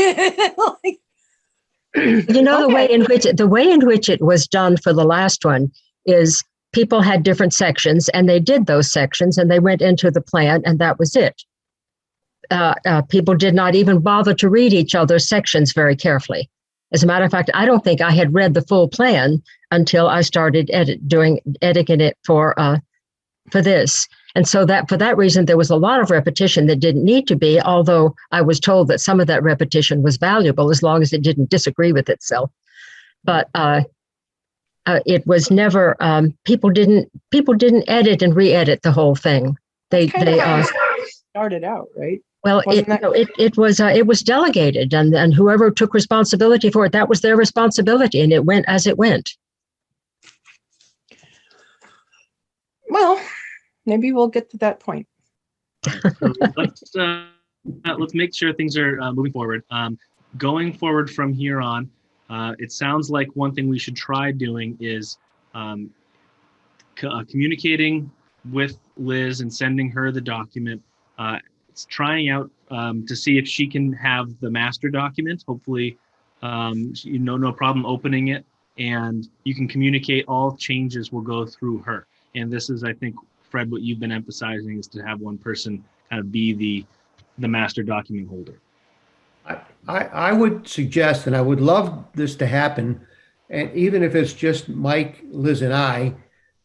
[SPEAKER 2] You know,
[SPEAKER 3] okay.
[SPEAKER 2] the way in which it was done for the last one is people had different sections, and they did those sections, and they went into the plan, and that was it. People did not even bother to read each other's sections very carefully. As a matter of fact, I don't think I had read the full plan until I started editing it for this. And so that for that reason, there was a lot of repetition that didn't need to be, although I was told that some of that repetition was valuable as long as it didn't disagree with itself. But it was never, people didn't edit and re-edit the whole thing. They
[SPEAKER 3] started out, right?
[SPEAKER 2] Well, it was delegated, and whoever took responsibility for it, that was their responsibility, and it went as it went.
[SPEAKER 3] Well, maybe we'll get to that point.
[SPEAKER 1] So let's make sure things are moving forward. Going forward from here on, it sounds like one thing we should try doing is communicating with Liz and sending her the document. It's trying out to see if she can have the master document. Hopefully, no problem opening it, and you can communicate. All changes will go through her. And this is, I think, Fred, what you've been emphasizing is to have one person kind of be the master document holder.
[SPEAKER 6] I would suggest, and I would love this to happen, and even if it's just Mike, Liz, and I,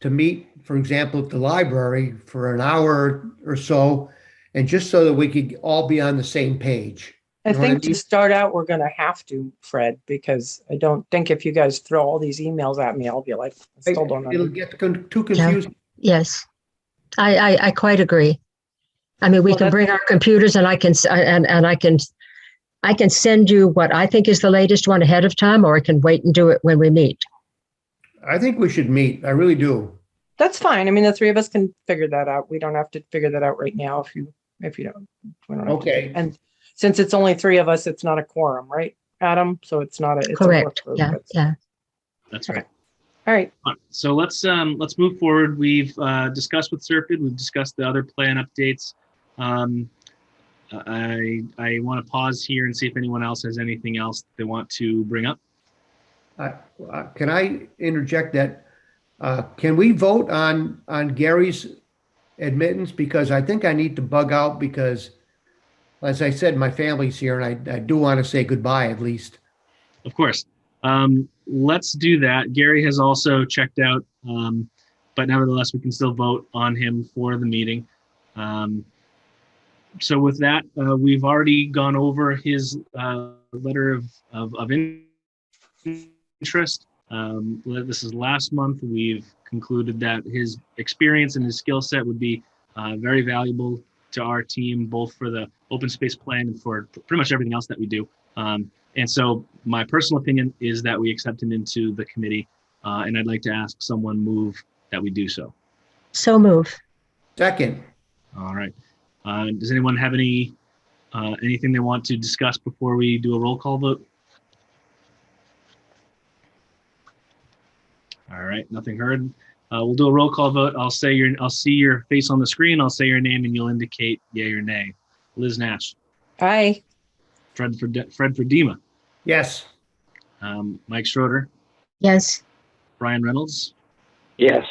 [SPEAKER 6] to meet, for example, at the library for an hour or so, and just so that we could all be on the same page.
[SPEAKER 3] I think to start out, we're going to have to, Fred, because I don't think if you guys throw all these emails at me, I'll be like, I still don't know.
[SPEAKER 6] It'll get too confusing.
[SPEAKER 2] Yeah. Yes, I quite agree. I mean, we can bring our computers, and I can send you what I think is the latest one ahead of time, or I can wait and do it when we meet.
[SPEAKER 6] I think we should meet. I really do.
[SPEAKER 3] That's fine. I mean, the three of us can figure that out. We don't have to figure that out right now if you don't. We don't
[SPEAKER 6] Okay.
[SPEAKER 3] And since it's only three of us, it's not a quorum, right, Adam? So it's not it's
[SPEAKER 2] correct.
[SPEAKER 3] A work group.
[SPEAKER 2] Yeah.
[SPEAKER 1] That's right.
[SPEAKER 3] All right.
[SPEAKER 1] So let's move forward. We've discussed with Serpid. We've discussed the other plan updates. I want to pause here and see if anyone else has anything else they want to bring up.
[SPEAKER 6] Can I interject that? Can we vote on Gary's admittance? Because I think I need to bug out because, as I said, my family's here, and I do want to say goodbye at least.
[SPEAKER 1] Of course. Let's do that. Gary has also checked out, but nevertheless, we can still vote on him for the meeting. So with that, we've already gone over his letter of interest. This is last month. We've concluded that his experience and his skill set would be very valuable to our team, both for the open space plan and for pretty much everything else that we do. And so my personal opinion is that we accept him into the committee, and I'd like to ask someone move that we do so.
[SPEAKER 2] So move.
[SPEAKER 6] Second.
[SPEAKER 1] All right. Does anyone have any Anything they want to discuss before we do a roll call vote? All right, nothing heard. We'll do a roll call vote. I'll see your face on the screen. I'll say your name and you'll indicate yay or nay. Liz Nash.
[SPEAKER 3] Aye.
[SPEAKER 1] Fred Fredema.
[SPEAKER 6] Yes.
[SPEAKER 1] Mike Schroeder.
[SPEAKER 2] Yes.
[SPEAKER 1] Brian Reynolds.
[SPEAKER 4] Yes.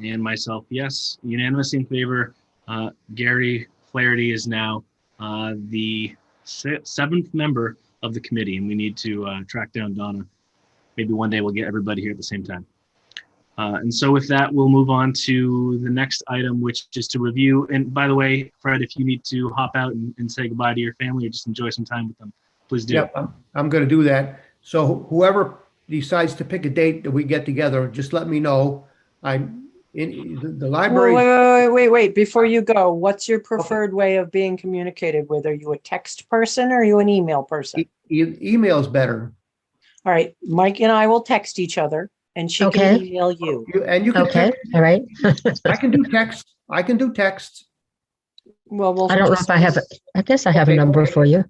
[SPEAKER 1] And myself, yes. Unanimous in favor. Gary Flaherty is now the seventh member of the committee, and we need to track down Donna. Maybe one day we'll get everybody here at the same time. And so with that, we'll move on to the next item, which is to review. And by the way, Fred, if you need to hop out and say goodbye to your family or just enjoy some time with them, please do.
[SPEAKER 6] Yep, I'm going to do that. So whoever decides to pick a date that we get together, just let me know. I'm in the library.
[SPEAKER 3] Wait. Before you go, what's your preferred way of being communicated with? Are you a text person or are you an email person?
[SPEAKER 6] Email's better.
[SPEAKER 3] All right. Mike and I will text each other and she can email you.
[SPEAKER 6] You can
[SPEAKER 2] Okay. All right.
[SPEAKER 6] I can do text.
[SPEAKER 3] Well,
[SPEAKER 2] I don't know if I have it. I guess I have a number for you.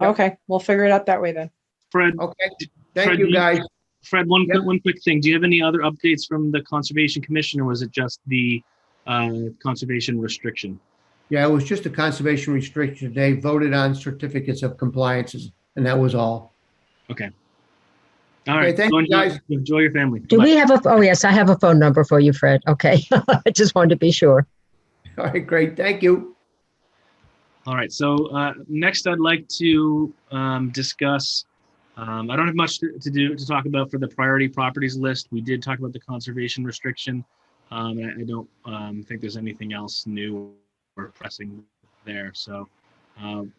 [SPEAKER 3] Okay. We'll figure it out that way then.
[SPEAKER 1] Fred.
[SPEAKER 6] Okay. Thank you, guys.
[SPEAKER 1] Fred, one quick thing. Do you have any other updates from the Conservation Commission, or was it just the conservation restriction?
[SPEAKER 6] Yeah, it was just a conservation restriction. They voted on certificates of compliances, and that was all.
[SPEAKER 1] Okay. All right.
[SPEAKER 6] Thank you, guys.
[SPEAKER 1] Enjoy your family.
[SPEAKER 2] Do we have oh, yes, I have a phone number for you, Fred. Okay. I just wanted to be sure.
[SPEAKER 6] All right, great. Thank you.
[SPEAKER 1] All right. So next, I'd like to discuss. I don't have much to talk about for the priority properties list. We did talk about the conservation restriction. I don't think there's anything else new or pressing there. So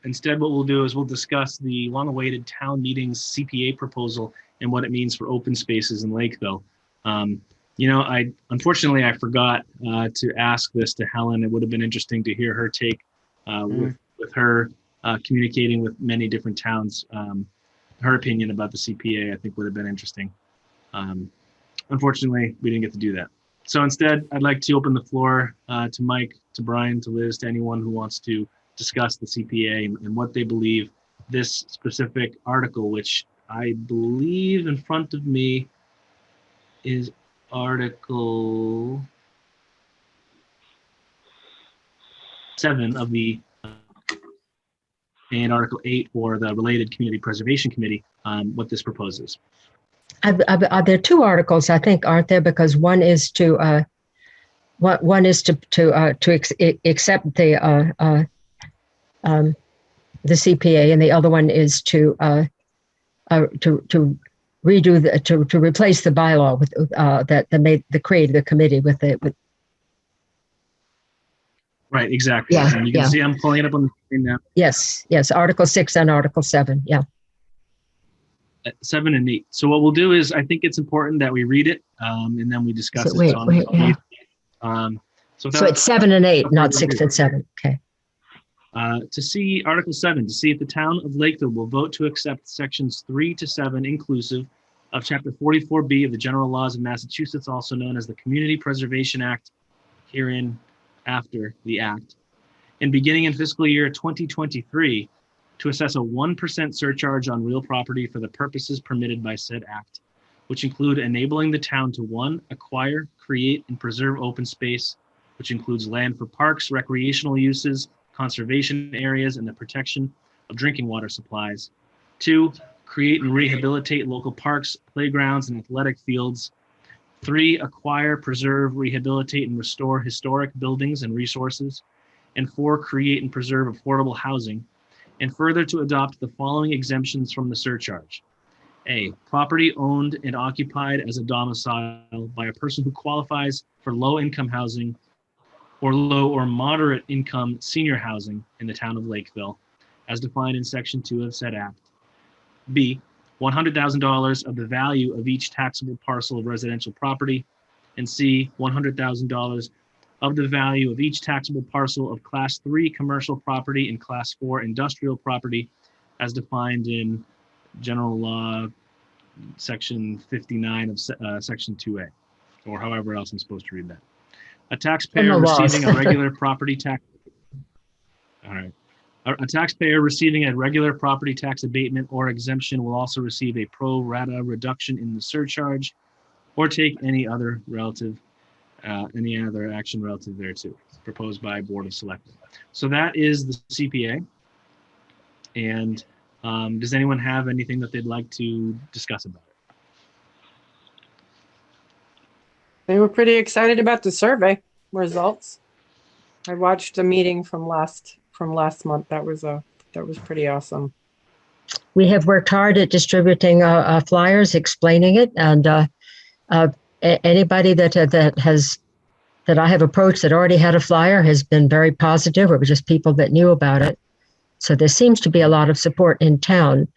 [SPEAKER 1] instead, what we'll do is we'll discuss the long-awaited town meetings CPA proposal and what it means for open spaces in Lakeville. Unfortunately I forgot to ask this to Helen. It would have been interesting to hear her take with her communicating with many different towns. Her opinion about the CPA, I think, would have been interesting. Unfortunately, we didn't get to do that. So instead, I'd like to open the floor to Mike, to Brian, to Liz, to anyone who wants to discuss the CPA and what they believe this specific article, which I believe in front of me is Article 7 of the and Article 8 for the related Community Preservation Committee, what this proposes.
[SPEAKER 2] Are there two articles, I think, aren't there? Because one is to accept the CPA, and the other one is to redo to replace the bylaw with that created the committee with.
[SPEAKER 1] Right, exactly.
[SPEAKER 2] Yeah,
[SPEAKER 1] and you can see I'm pulling it up on the screen now.
[SPEAKER 2] Yes, Article 6 and Article 7, yeah.
[SPEAKER 1] 7 and 8. So what we'll do is I think it's important that we read it and then we discuss it.
[SPEAKER 2] So it's 7 and 8, not 6 and 7, okay.
[SPEAKER 1] To see Article 7, to see if the town of Lakeville will vote to accept sections 3 to 7 inclusive of Chapter 44B of the General Laws of Massachusetts, also known as the Community Preservation Act, herein after the Act, and beginning in fiscal year 2023, to assess a 1% surcharge on real property for the purposes permitted by said Act, which include enabling the town to 1, acquire, create, and preserve open space, which includes land for parks, recreational uses, conservation areas, and the protection of drinking water supplies. 2, create and rehabilitate local parks, playgrounds, and athletic fields. 3, acquire, preserve, rehabilitate, and restore historic buildings and resources. And 4, create and preserve affordable housing. And further, to adopt the following exemptions from the surcharge. A, property owned and occupied as a domicile by a person who qualifies for low-income housing or low or moderate income senior housing in the town of Lakeville, as defined in Section 2 of said Act. B, $100,000 of the value of each taxable parcel of residential property, and C, $100,000 of the value of each taxable parcel of Class 3 commercial property and Class 4 industrial property, as defined in General Law Section 59 of Section 2A, or however else I'm supposed to read that. A taxpayer receiving a regular property tax. All right. A taxpayer receiving a regular property tax abatement or exemption will also receive a pro rata reduction in the surcharge or take any other action relative thereto, proposed by Board of Selectmen. So that is the CPA. And does anyone have anything that they'd like to discuss about it?
[SPEAKER 3] They were pretty excited about the survey results. I watched a meeting from last month. That was pretty awesome.
[SPEAKER 2] We have worked hard at distributing flyers, explaining it, and anybody that I have approached that already had a flyer has been very positive. It was just people that knew about it. So there seems to be a lot of support in town.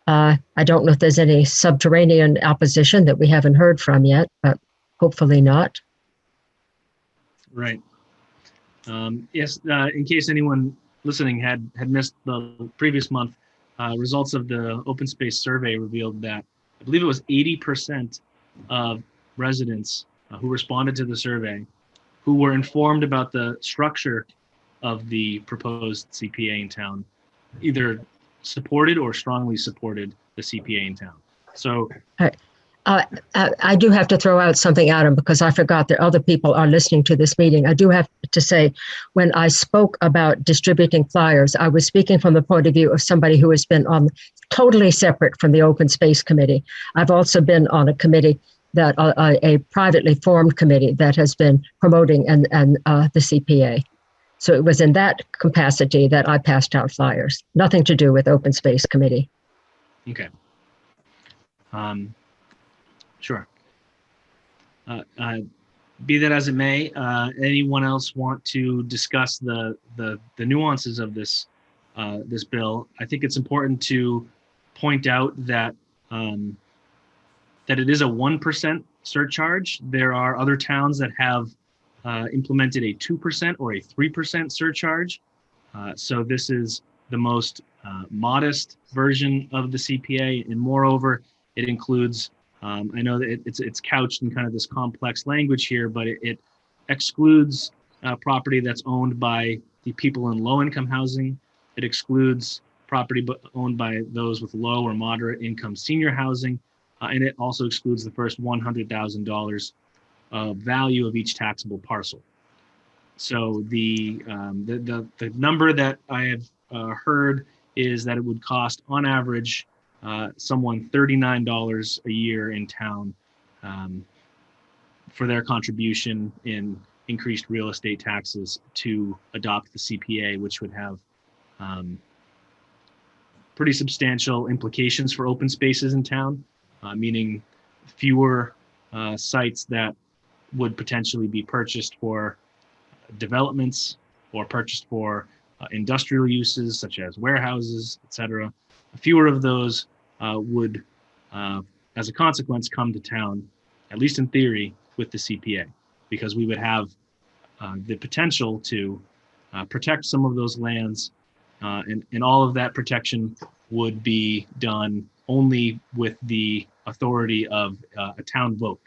[SPEAKER 2] I don't know if there's any subterranean opposition that we haven't heard from yet, but hopefully not.
[SPEAKER 1] Right. Yes, in case anyone listening had missed the previous month, results of the open space survey revealed that I believe it was 80% of residents who responded to the survey who were informed about the structure of the proposed CPA in town either supported or strongly supported the CPA in town. So
[SPEAKER 2] I do have to throw out something, Adam, because I forgot that other people are listening to this meeting. I do have to say, when I spoke about distributing flyers, I was speaking from the point of view of somebody who has been on totally separate from the Open Space Committee. I've also been on a committee that a privately formed committee that has been promoting and the CPA. So it was in that capacity that I passed out flyers. Nothing to do with Open Space Committee.
[SPEAKER 1] Okay. Sure. Be that as it may, anyone else want to discuss the nuances of this this bill? I think it's important to point out that that it is a 1% surcharge. There are other towns that have implemented a 2% or a 3% surcharge. So this is the most modest version of the CPA, and moreover, it includes. I know that it's couched in kind of this complex language here, but it excludes property that's owned by the people in low-income housing. It excludes property owned by those with low or moderate income senior housing, and it also excludes the first $100,000 value of each taxable parcel. So the number that I have heard is that it would cost on average someone $39 a year in town for their contribution in increased real estate taxes to adopt the CPA, which would have pretty substantial implications for open spaces in town, meaning fewer sites that would potentially be purchased for developments or purchased for industrial uses such as warehouses, etc. Fewer of those would, as a consequence, come to town, at least in theory, with the CPA, because we would have the potential to protect some of those lands, and all of that protection would be done only with the authority of a town vote.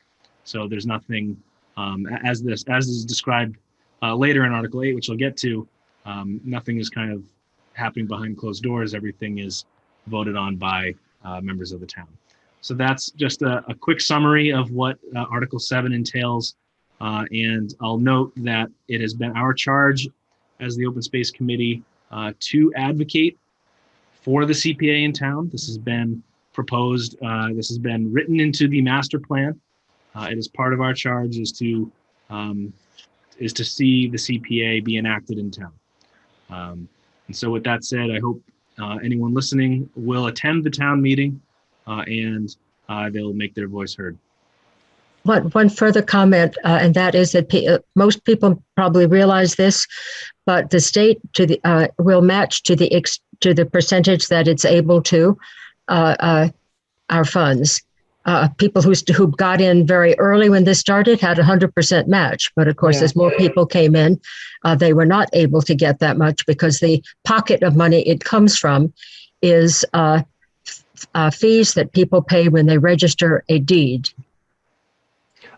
[SPEAKER 1] So there's nothing, as is described later in Article 8, which I'll get to, nothing is kind of happening behind closed doors. Everything is voted on by members of the town. So that's just a quick summary of what Article 7 entails. And I'll note that it has been our charge as the Open Space Committee to advocate for the CPA in town. This has been proposed, this has been written into the master plan. It is part of our charge is to see the CPA be enacted in town. And so with that said, I hope anyone listening will attend the town meeting and they'll make their voice heard.
[SPEAKER 2] One further comment, and that is that most people probably realize this, but the state will match to the percentage that it's able to our funds. People who got in very early when this started had 100% match, but of course, as more people came in, they were not able to get that much because the pocket of money it comes from is fees that people pay when they register a deed.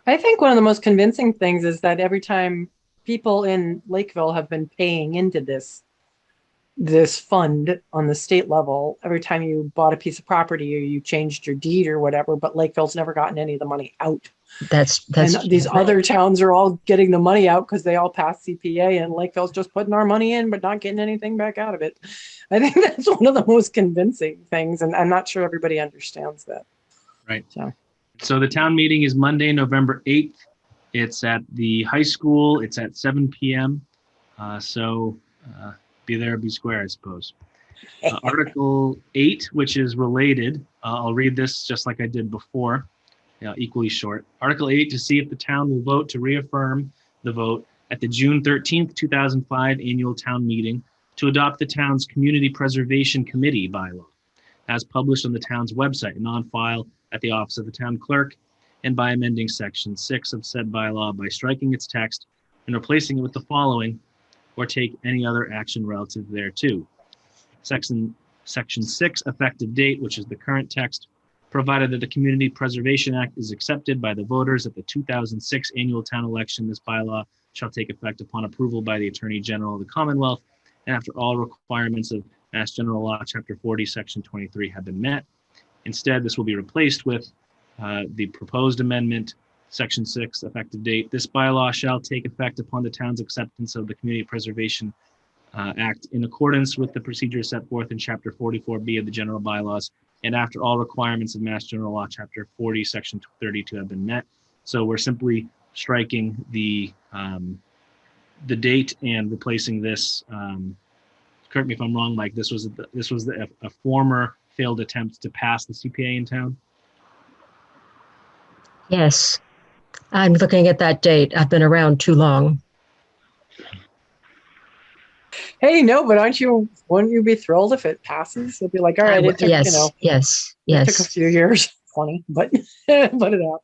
[SPEAKER 3] I think one of the most convincing things is that every time people in Lakeville have been paying into this, this fund on the state level every time you bought a piece of property or you changed your deed or whatever, but Lakeville's never gotten any of the money out.
[SPEAKER 2] That's
[SPEAKER 3] and these other towns are all getting the money out because they all passed CPA, and Lakeville's just putting our money in but not getting anything back out of it. I think that's one of the most convincing things, and I'm not sure everybody understands that.
[SPEAKER 1] Right. So the town meeting is Monday, November 8th. It's at the high school. It's at 7 p.m. Be there, be square, I suppose. Article 8, which is related. I'll read this just like I did before, equally short. Article 8, to see if the town will vote to reaffirm the vote at the June 13th, 2005 annual town meeting to adopt the town's Community Preservation Committee bylaw, as published on the town's website and on file at the office of the town clerk, and by amending section 6 of said bylaw by striking its text and replacing it with the following, or take any other action relative thereto. Section 6, effective date, which is the current text, provided that the Community Preservation Act is accepted by the voters at the 2006 annual town election. This bylaw shall take effect upon approval by the Attorney General of the Commonwealth, and after all requirements of Mass General Law, Chapter 40, Section 23 have been met. Instead, this will be replaced with the proposed amendment, Section 6, effective date. This bylaw shall take effect upon the town's acceptance of the Community Preservation Act in accordance with the procedures set forth in Chapter 44B of the General Bylaws, and after all requirements of Mass General Law, Chapter 40, Section 32 have been met. So we're simply striking the date and replacing this. Correct me if I'm wrong, Mike. This was a former failed attempt to pass the CPA in town.
[SPEAKER 2] Yes. I'm looking at that date. I've been around too long.
[SPEAKER 3] Hey, no, but wouldn't you be thrilled if it passes? You'll be like, all right, it took,
[SPEAKER 2] yes.
[SPEAKER 3] It took a few years, funny, but put it out.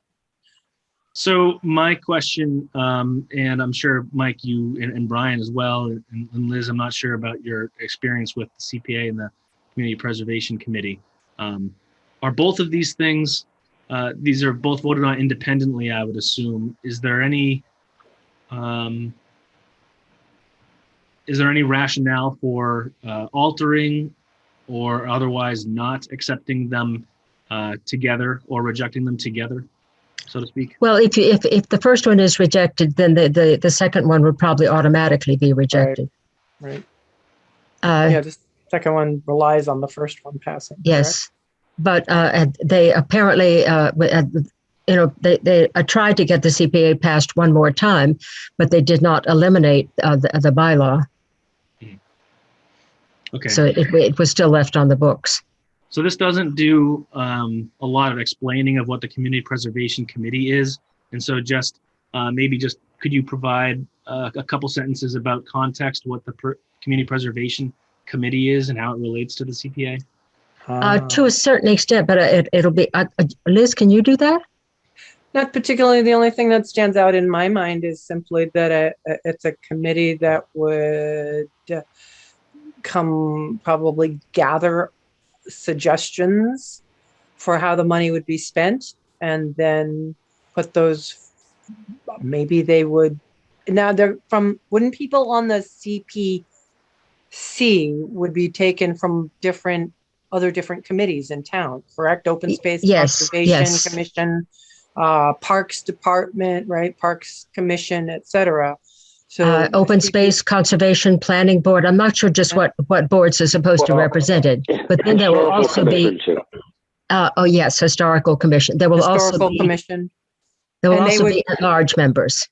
[SPEAKER 1] So my question, and I'm sure Mike, you and Brian as well, and Liz, I'm not sure about your experience with the CPA and the Community Preservation Committee. Are both of these things, these are both voted on independently, I would assume. Is there any rationale for altering or otherwise not accepting them together or rejecting them together, so to speak?
[SPEAKER 2] Well, if the first one is rejected, then the second one would probably automatically be rejected.
[SPEAKER 3] Right. The second one relies on the first one passing.
[SPEAKER 2] Yes, correct? But they apparently, they tried to get the CPA passed one more time, but they did not eliminate the bylaw.
[SPEAKER 1] Okay.
[SPEAKER 2] So it was still left on the books.
[SPEAKER 1] So this doesn't do a lot of explaining of what the Community Preservation Committee is. And so could you provide a couple sentences about context, what the Community Preservation Committee is and how it relates to the CPA?
[SPEAKER 2] To a certain extent, but it'll be, Liz, can you do that?
[SPEAKER 3] Not particularly. The only thing that stands out in my mind is simply that it's a committee that would probably gather suggestions for how the money would be spent, and then put those, maybe they would, wouldn't people on the CPC would be taken from other different committees in town, correct? Open Space Conservation Commission, Parks Department, right? Parks Commission, etc. So
[SPEAKER 2] Open Space Conservation Planning Board. I'm not sure just what boards are supposed to represent it, but then there will also be. Historical Commission. There will also be
[SPEAKER 3] Commission.
[SPEAKER 2] There will also be at-large members.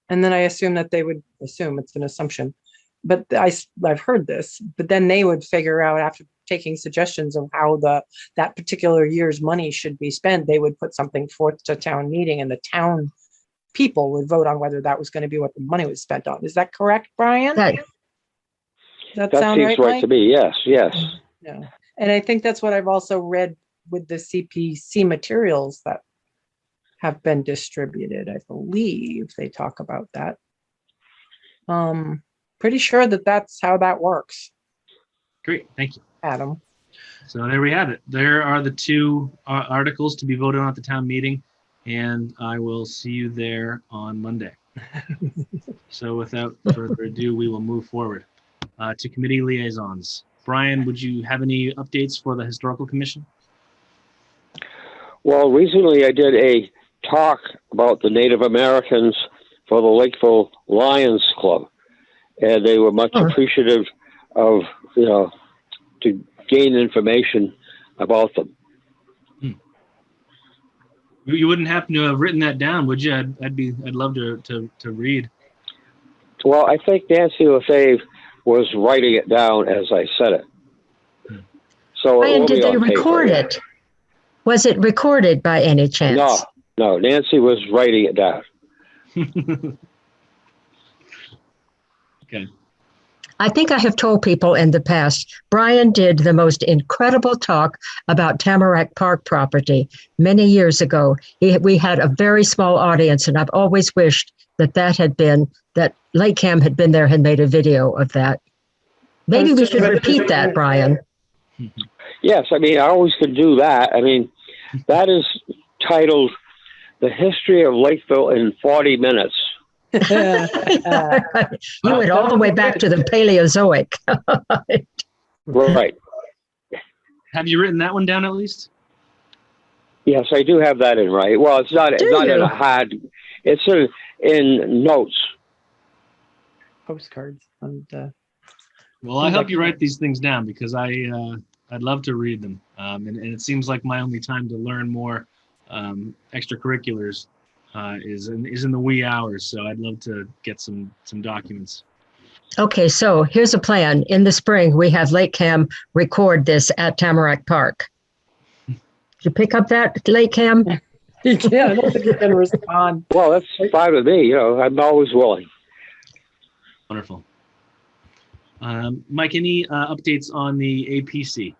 [SPEAKER 3] And then I assume that they would assume, it's an assumption, but I've heard this. But then they would figure out, after taking suggestions of how that particular year's money should be spent, they would put something forth to town meeting, and the town people would vote on whether that was going to be what the money was spent on. Is that correct, Brian? That sound
[SPEAKER 4] seems right to me. Yes.
[SPEAKER 3] Yeah. And I think that's what I've also read with the CPC materials that have been distributed. I believe they talk about that. Pretty sure that's how that works.
[SPEAKER 1] Great, thank you,
[SPEAKER 3] Adam.
[SPEAKER 1] So there we have it. There are the two articles to be voted on at the town meeting, and I will see you there on Monday. So without further ado, we will move forward. to committee liaisons. Brian, would you have any updates for the Historical Commission?
[SPEAKER 4] Well, recently I did a talk about the Native Americans for the Lakeville Lions Club, and they were much appreciative of, to gain information about them.
[SPEAKER 1] You wouldn't happen to have written that down, would you? I'd love to read.
[SPEAKER 4] Well, I think Nancy Lefebvre was writing it down as I said it. So
[SPEAKER 2] Brian, did they record it? Was it recorded by any chance?
[SPEAKER 4] No, Nancy was writing it down.
[SPEAKER 1] Okay.
[SPEAKER 2] I think I have told people in the past, Brian did the most incredible talk about Tamarack Park property many years ago. We had a very small audience, and I've always wished that LakeCAM had been there and made a video of that. Maybe we should repeat that, Brian.
[SPEAKER 4] Yes, I always could do that. That is titled The History of Lakeville in 40 Minutes.
[SPEAKER 2] You went all the way back to the Paleozoic.
[SPEAKER 4] Right.
[SPEAKER 1] Have you written that one down at least?
[SPEAKER 4] Yes, I do have that in right. Well, it's not in a hard. It's in notes.
[SPEAKER 3] Postcards. And,
[SPEAKER 1] well, I'll help you write these things down because I'd love to read them. And it seems like my only time to learn more extracurriculars is in the wee hours. So I'd love to get some documents.
[SPEAKER 2] Okay, so here's a plan. In the spring, we have LakeCAM record this at Tamarack Park. Did you pick up that, LakeCAM?
[SPEAKER 3] Yeah, I don't think you're going to respond.
[SPEAKER 4] Well, that's fine with me. I'm always willing.
[SPEAKER 1] Wonderful. Mike, any updates on the APC?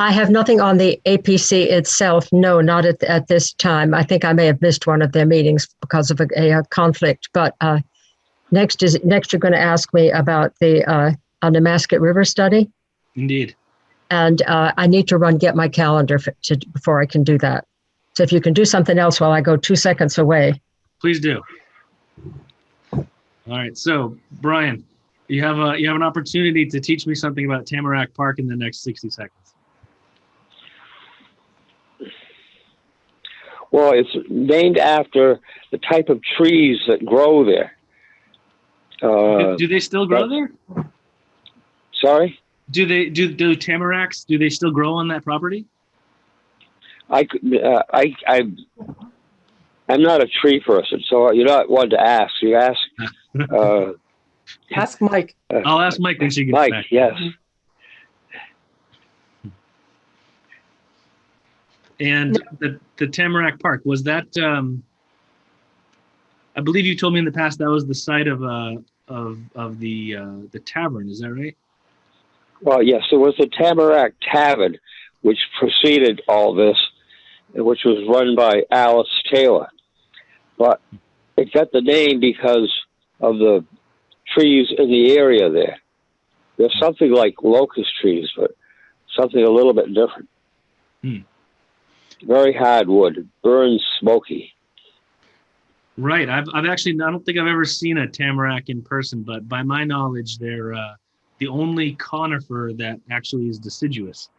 [SPEAKER 2] I have nothing on the APC itself. No, not at this time. I think I may have missed one of their meetings because of a conflict. But next you're going to ask me about the Nemasket River study.
[SPEAKER 1] Indeed.
[SPEAKER 2] And I need to get my calendar before I can do that. So if you can do something else while I go 2 seconds away.
[SPEAKER 1] Please do. All right. So, Brian, you have an opportunity to teach me something about Tamarack Park in the next 60 seconds.
[SPEAKER 4] Well, it's named after the type of trees that grow there.
[SPEAKER 1] Do they still grow there?
[SPEAKER 4] Sorry?
[SPEAKER 1] Do tamaracks? Do they still grow on that property?
[SPEAKER 4] I'm not a tree person, so you're not one to ask. You ask.
[SPEAKER 3] Ask Mike.
[SPEAKER 1] I'll ask Mike when she gets
[SPEAKER 4] Mike,
[SPEAKER 1] back.
[SPEAKER 4] yes.
[SPEAKER 1] And the Tamarack Park, was that? I believe you told me in the past that was the site of the tavern. Is that right?
[SPEAKER 4] Well, yes, it was the Tamarack Tavern, which preceded all this, which was run by Alice Taylor. But it got the name because of the trees in the area there. There's something like locust trees, but something a little bit different. Very hard wood, burns smoky.
[SPEAKER 1] Right. I've actually, I don't think I've ever seen a tamarack in person, but by my knowledge, they're the only conifer that actually is deciduous.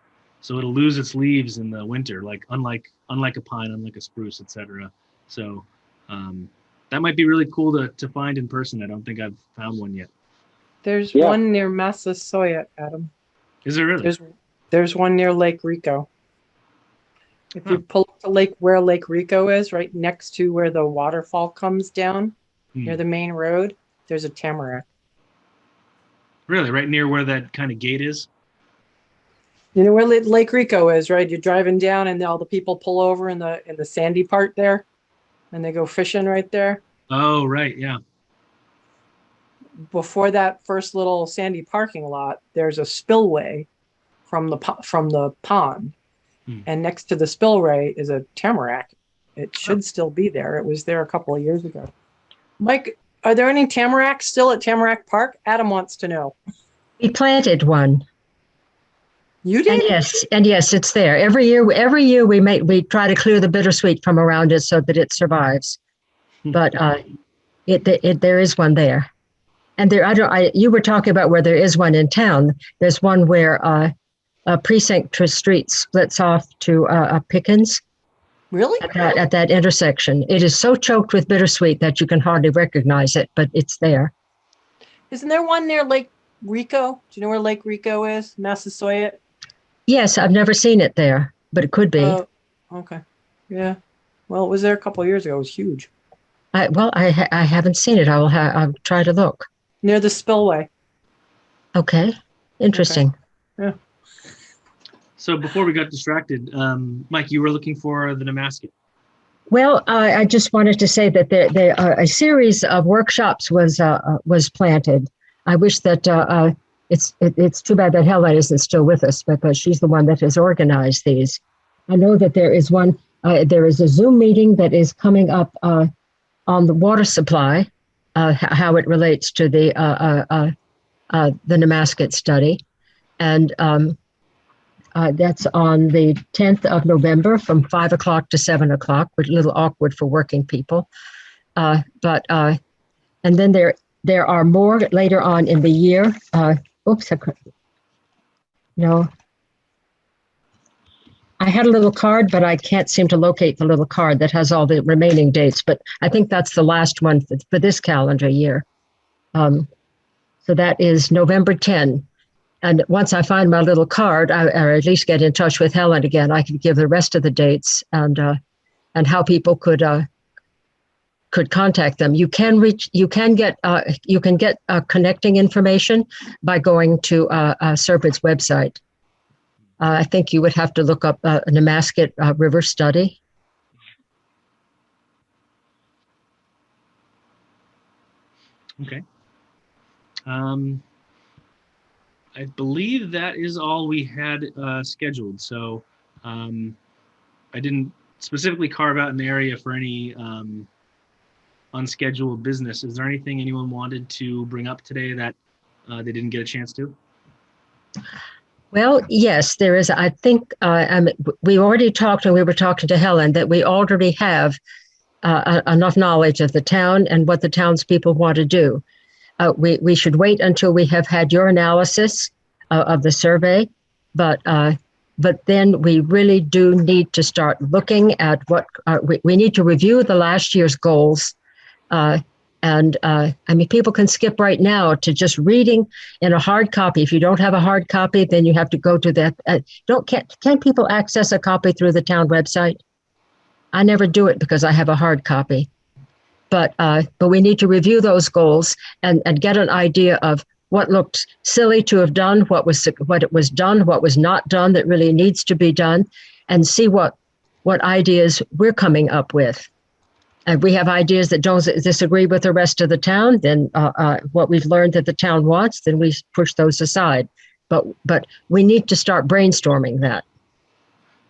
[SPEAKER 1] So it'll lose its leaves in the winter, like unlike a pine, unlike a spruce, etc. So that might be really cool to find in person. I don't think I've found one yet.
[SPEAKER 3] There's one near Massasoit, Adam.
[SPEAKER 1] Is there really?
[SPEAKER 3] There's one near Lake Rico. If you pull up to where Lake Rico is, right next to where the waterfall comes down, near the main road, there's a tamarack.
[SPEAKER 1] Really? Right near where that kind of gate is?
[SPEAKER 3] You know where Lake Rico is, right? You're driving down and all the people pull over in the sandy part there, and they go fishing right there.
[SPEAKER 1] Oh, right, yeah.
[SPEAKER 3] Before that first little sandy parking lot, there's a spillway from the pond. And next to the spillway is a tamarack. It should still be there. It was there a couple of years ago. Mike, are there any tamaracks still at Tamarack Park? Adam wants to know.
[SPEAKER 2] We planted one.
[SPEAKER 3] You did?
[SPEAKER 2] And yes, it's there. Every year we try to clear the bittersweet from around it so that it survives. But there is one there. And you were talking about where there is one in town. There's one where Precinct Street splits off to Pickens.
[SPEAKER 3] Really?
[SPEAKER 2] At that intersection. It is so choked with bittersweet that you can hardly recognize it, but it's there.
[SPEAKER 3] Isn't there one near Lake Rico? Do you know where Lake Rico is? Massasoit?
[SPEAKER 2] Yes, I've never seen it there, but it could be.
[SPEAKER 3] Okay. Yeah. Well, it was there a couple of years ago. It was huge.
[SPEAKER 2] I haven't seen it. I'll try to look.
[SPEAKER 3] Near the spillway.
[SPEAKER 2] Okay. Interesting.
[SPEAKER 3] Okay. Yeah.
[SPEAKER 1] So before we got distracted, Mike, you were looking for the Damascus.
[SPEAKER 2] Well, I just wanted to say that there are a series of workshops was planted. I wish that it's too bad that Helen isn't still with us, because she's the one that has organized these. I know that there is one. There is a Zoom meeting that is coming up on the water supply, how it relates to the Damascus study, and that's on the 10th of November from 5 o'clock to 7 o'clock, which is a little awkward for working people. And then there are more later on in the year. I had a little card, but I can't seem to locate the little card that has all the remaining dates. But I think that's the last one for this calendar year. So that is November 10. And once I find my little card, or at least get in touch with Helen again, I can give the rest of the dates and how people could contact them. You can get connecting information by going to Serpent's website. I think you would have to look up a Damascus River study.
[SPEAKER 1] Okay. I believe that is all we had scheduled. So I didn't specifically carve out an area for any unscheduled business. Is there anything anyone wanted to bring up today that they didn't get a chance to?
[SPEAKER 2] Well, yes, there is. I think we already talked, and we were talking to Helen, that we already have enough knowledge of the town and what the townspeople want to do. We should wait until we have had your analysis of the survey, but then we really do need to start looking at what we need to review the last year's goals. People can skip right now to just reading in a hard copy. If you don't have a hard copy, then you have to go to that. Can people access a copy through the town website? I never do it because I have a hard copy. But we need to review those goals and get an idea of what looked silly to have done, what was done, what was not done that really needs to be done, and see what ideas we're coming up with. And we have ideas that don't disagree with the rest of the town, then what we've learned that the town wants, then we push those aside. But we need to start brainstorming that.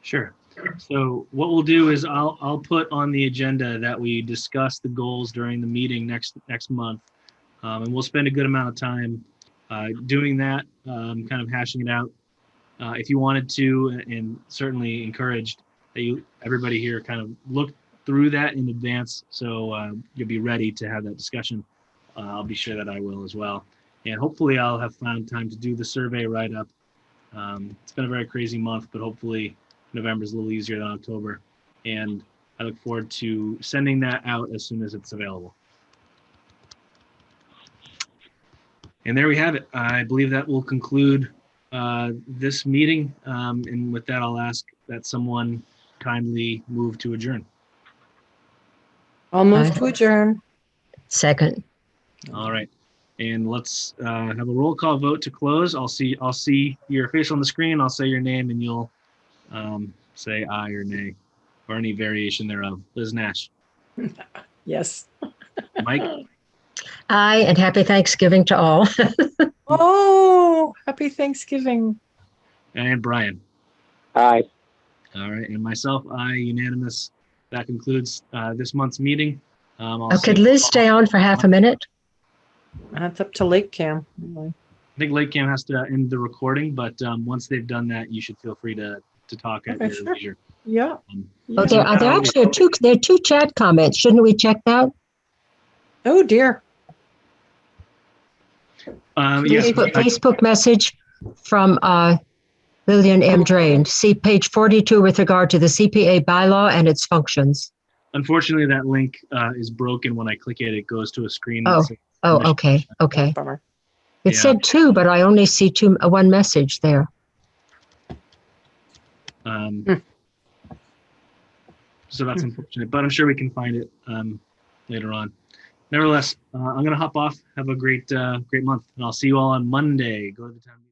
[SPEAKER 1] Sure. So what we'll do is I'll put on the agenda that we discuss the goals during the meeting next month, and we'll spend a good amount of time doing that, kind of hashing it out. If you wanted to, and certainly encouraged that everybody here kind of look through that in advance, so you'll be ready to have that discussion. I'll be sure that I will as well, and hopefully I'll have found time to do the survey write-up. It's been a very crazy month, but hopefully November is a little easier than October, and I look forward to sending that out as soon as it's available. And there we have it. I believe that will conclude this meeting, and with that, I'll ask that someone kindly move to adjourn.
[SPEAKER 3] I'll move to adjourn.
[SPEAKER 2] Second.
[SPEAKER 1] All right, and let's have a roll call vote to close. I'll see your face on the screen. I'll say your name, and you'll say aye or nay, or any variation thereof. Liz Nash.
[SPEAKER 3] Yes.
[SPEAKER 1] Mike.
[SPEAKER 2] Aye, and happy Thanksgiving to all.
[SPEAKER 3] Oh, happy Thanksgiving.
[SPEAKER 1] And Brian.
[SPEAKER 4] Aye.
[SPEAKER 1] All right, and myself, aye, unanimous. That concludes this month's meeting.
[SPEAKER 2] Could Liz stay on for half a minute?
[SPEAKER 3] That's up to LakeCAM.
[SPEAKER 1] I think LakeCAM has to end the recording, but once they've done that, you should feel free to talk at your leisure.
[SPEAKER 3] Yeah.
[SPEAKER 2] There actually are two chat comments. Shouldn't we check that?
[SPEAKER 3] Oh dear.
[SPEAKER 1] Yes.
[SPEAKER 2] Facebook message from Lillian M. Drain. See page 42 with regard to the CPA bylaw and its functions.
[SPEAKER 1] Unfortunately, that link is broken. When I click it, it goes to a screen.
[SPEAKER 2] Okay. It
[SPEAKER 1] Yeah.
[SPEAKER 2] said 2, but I only see one message there.
[SPEAKER 1] So that's unfortunate, but I'm sure we can find it later on. Nevertheless, I'm going to hop off. Have a great month, and I'll see you all on Monday. Go to the town meeting.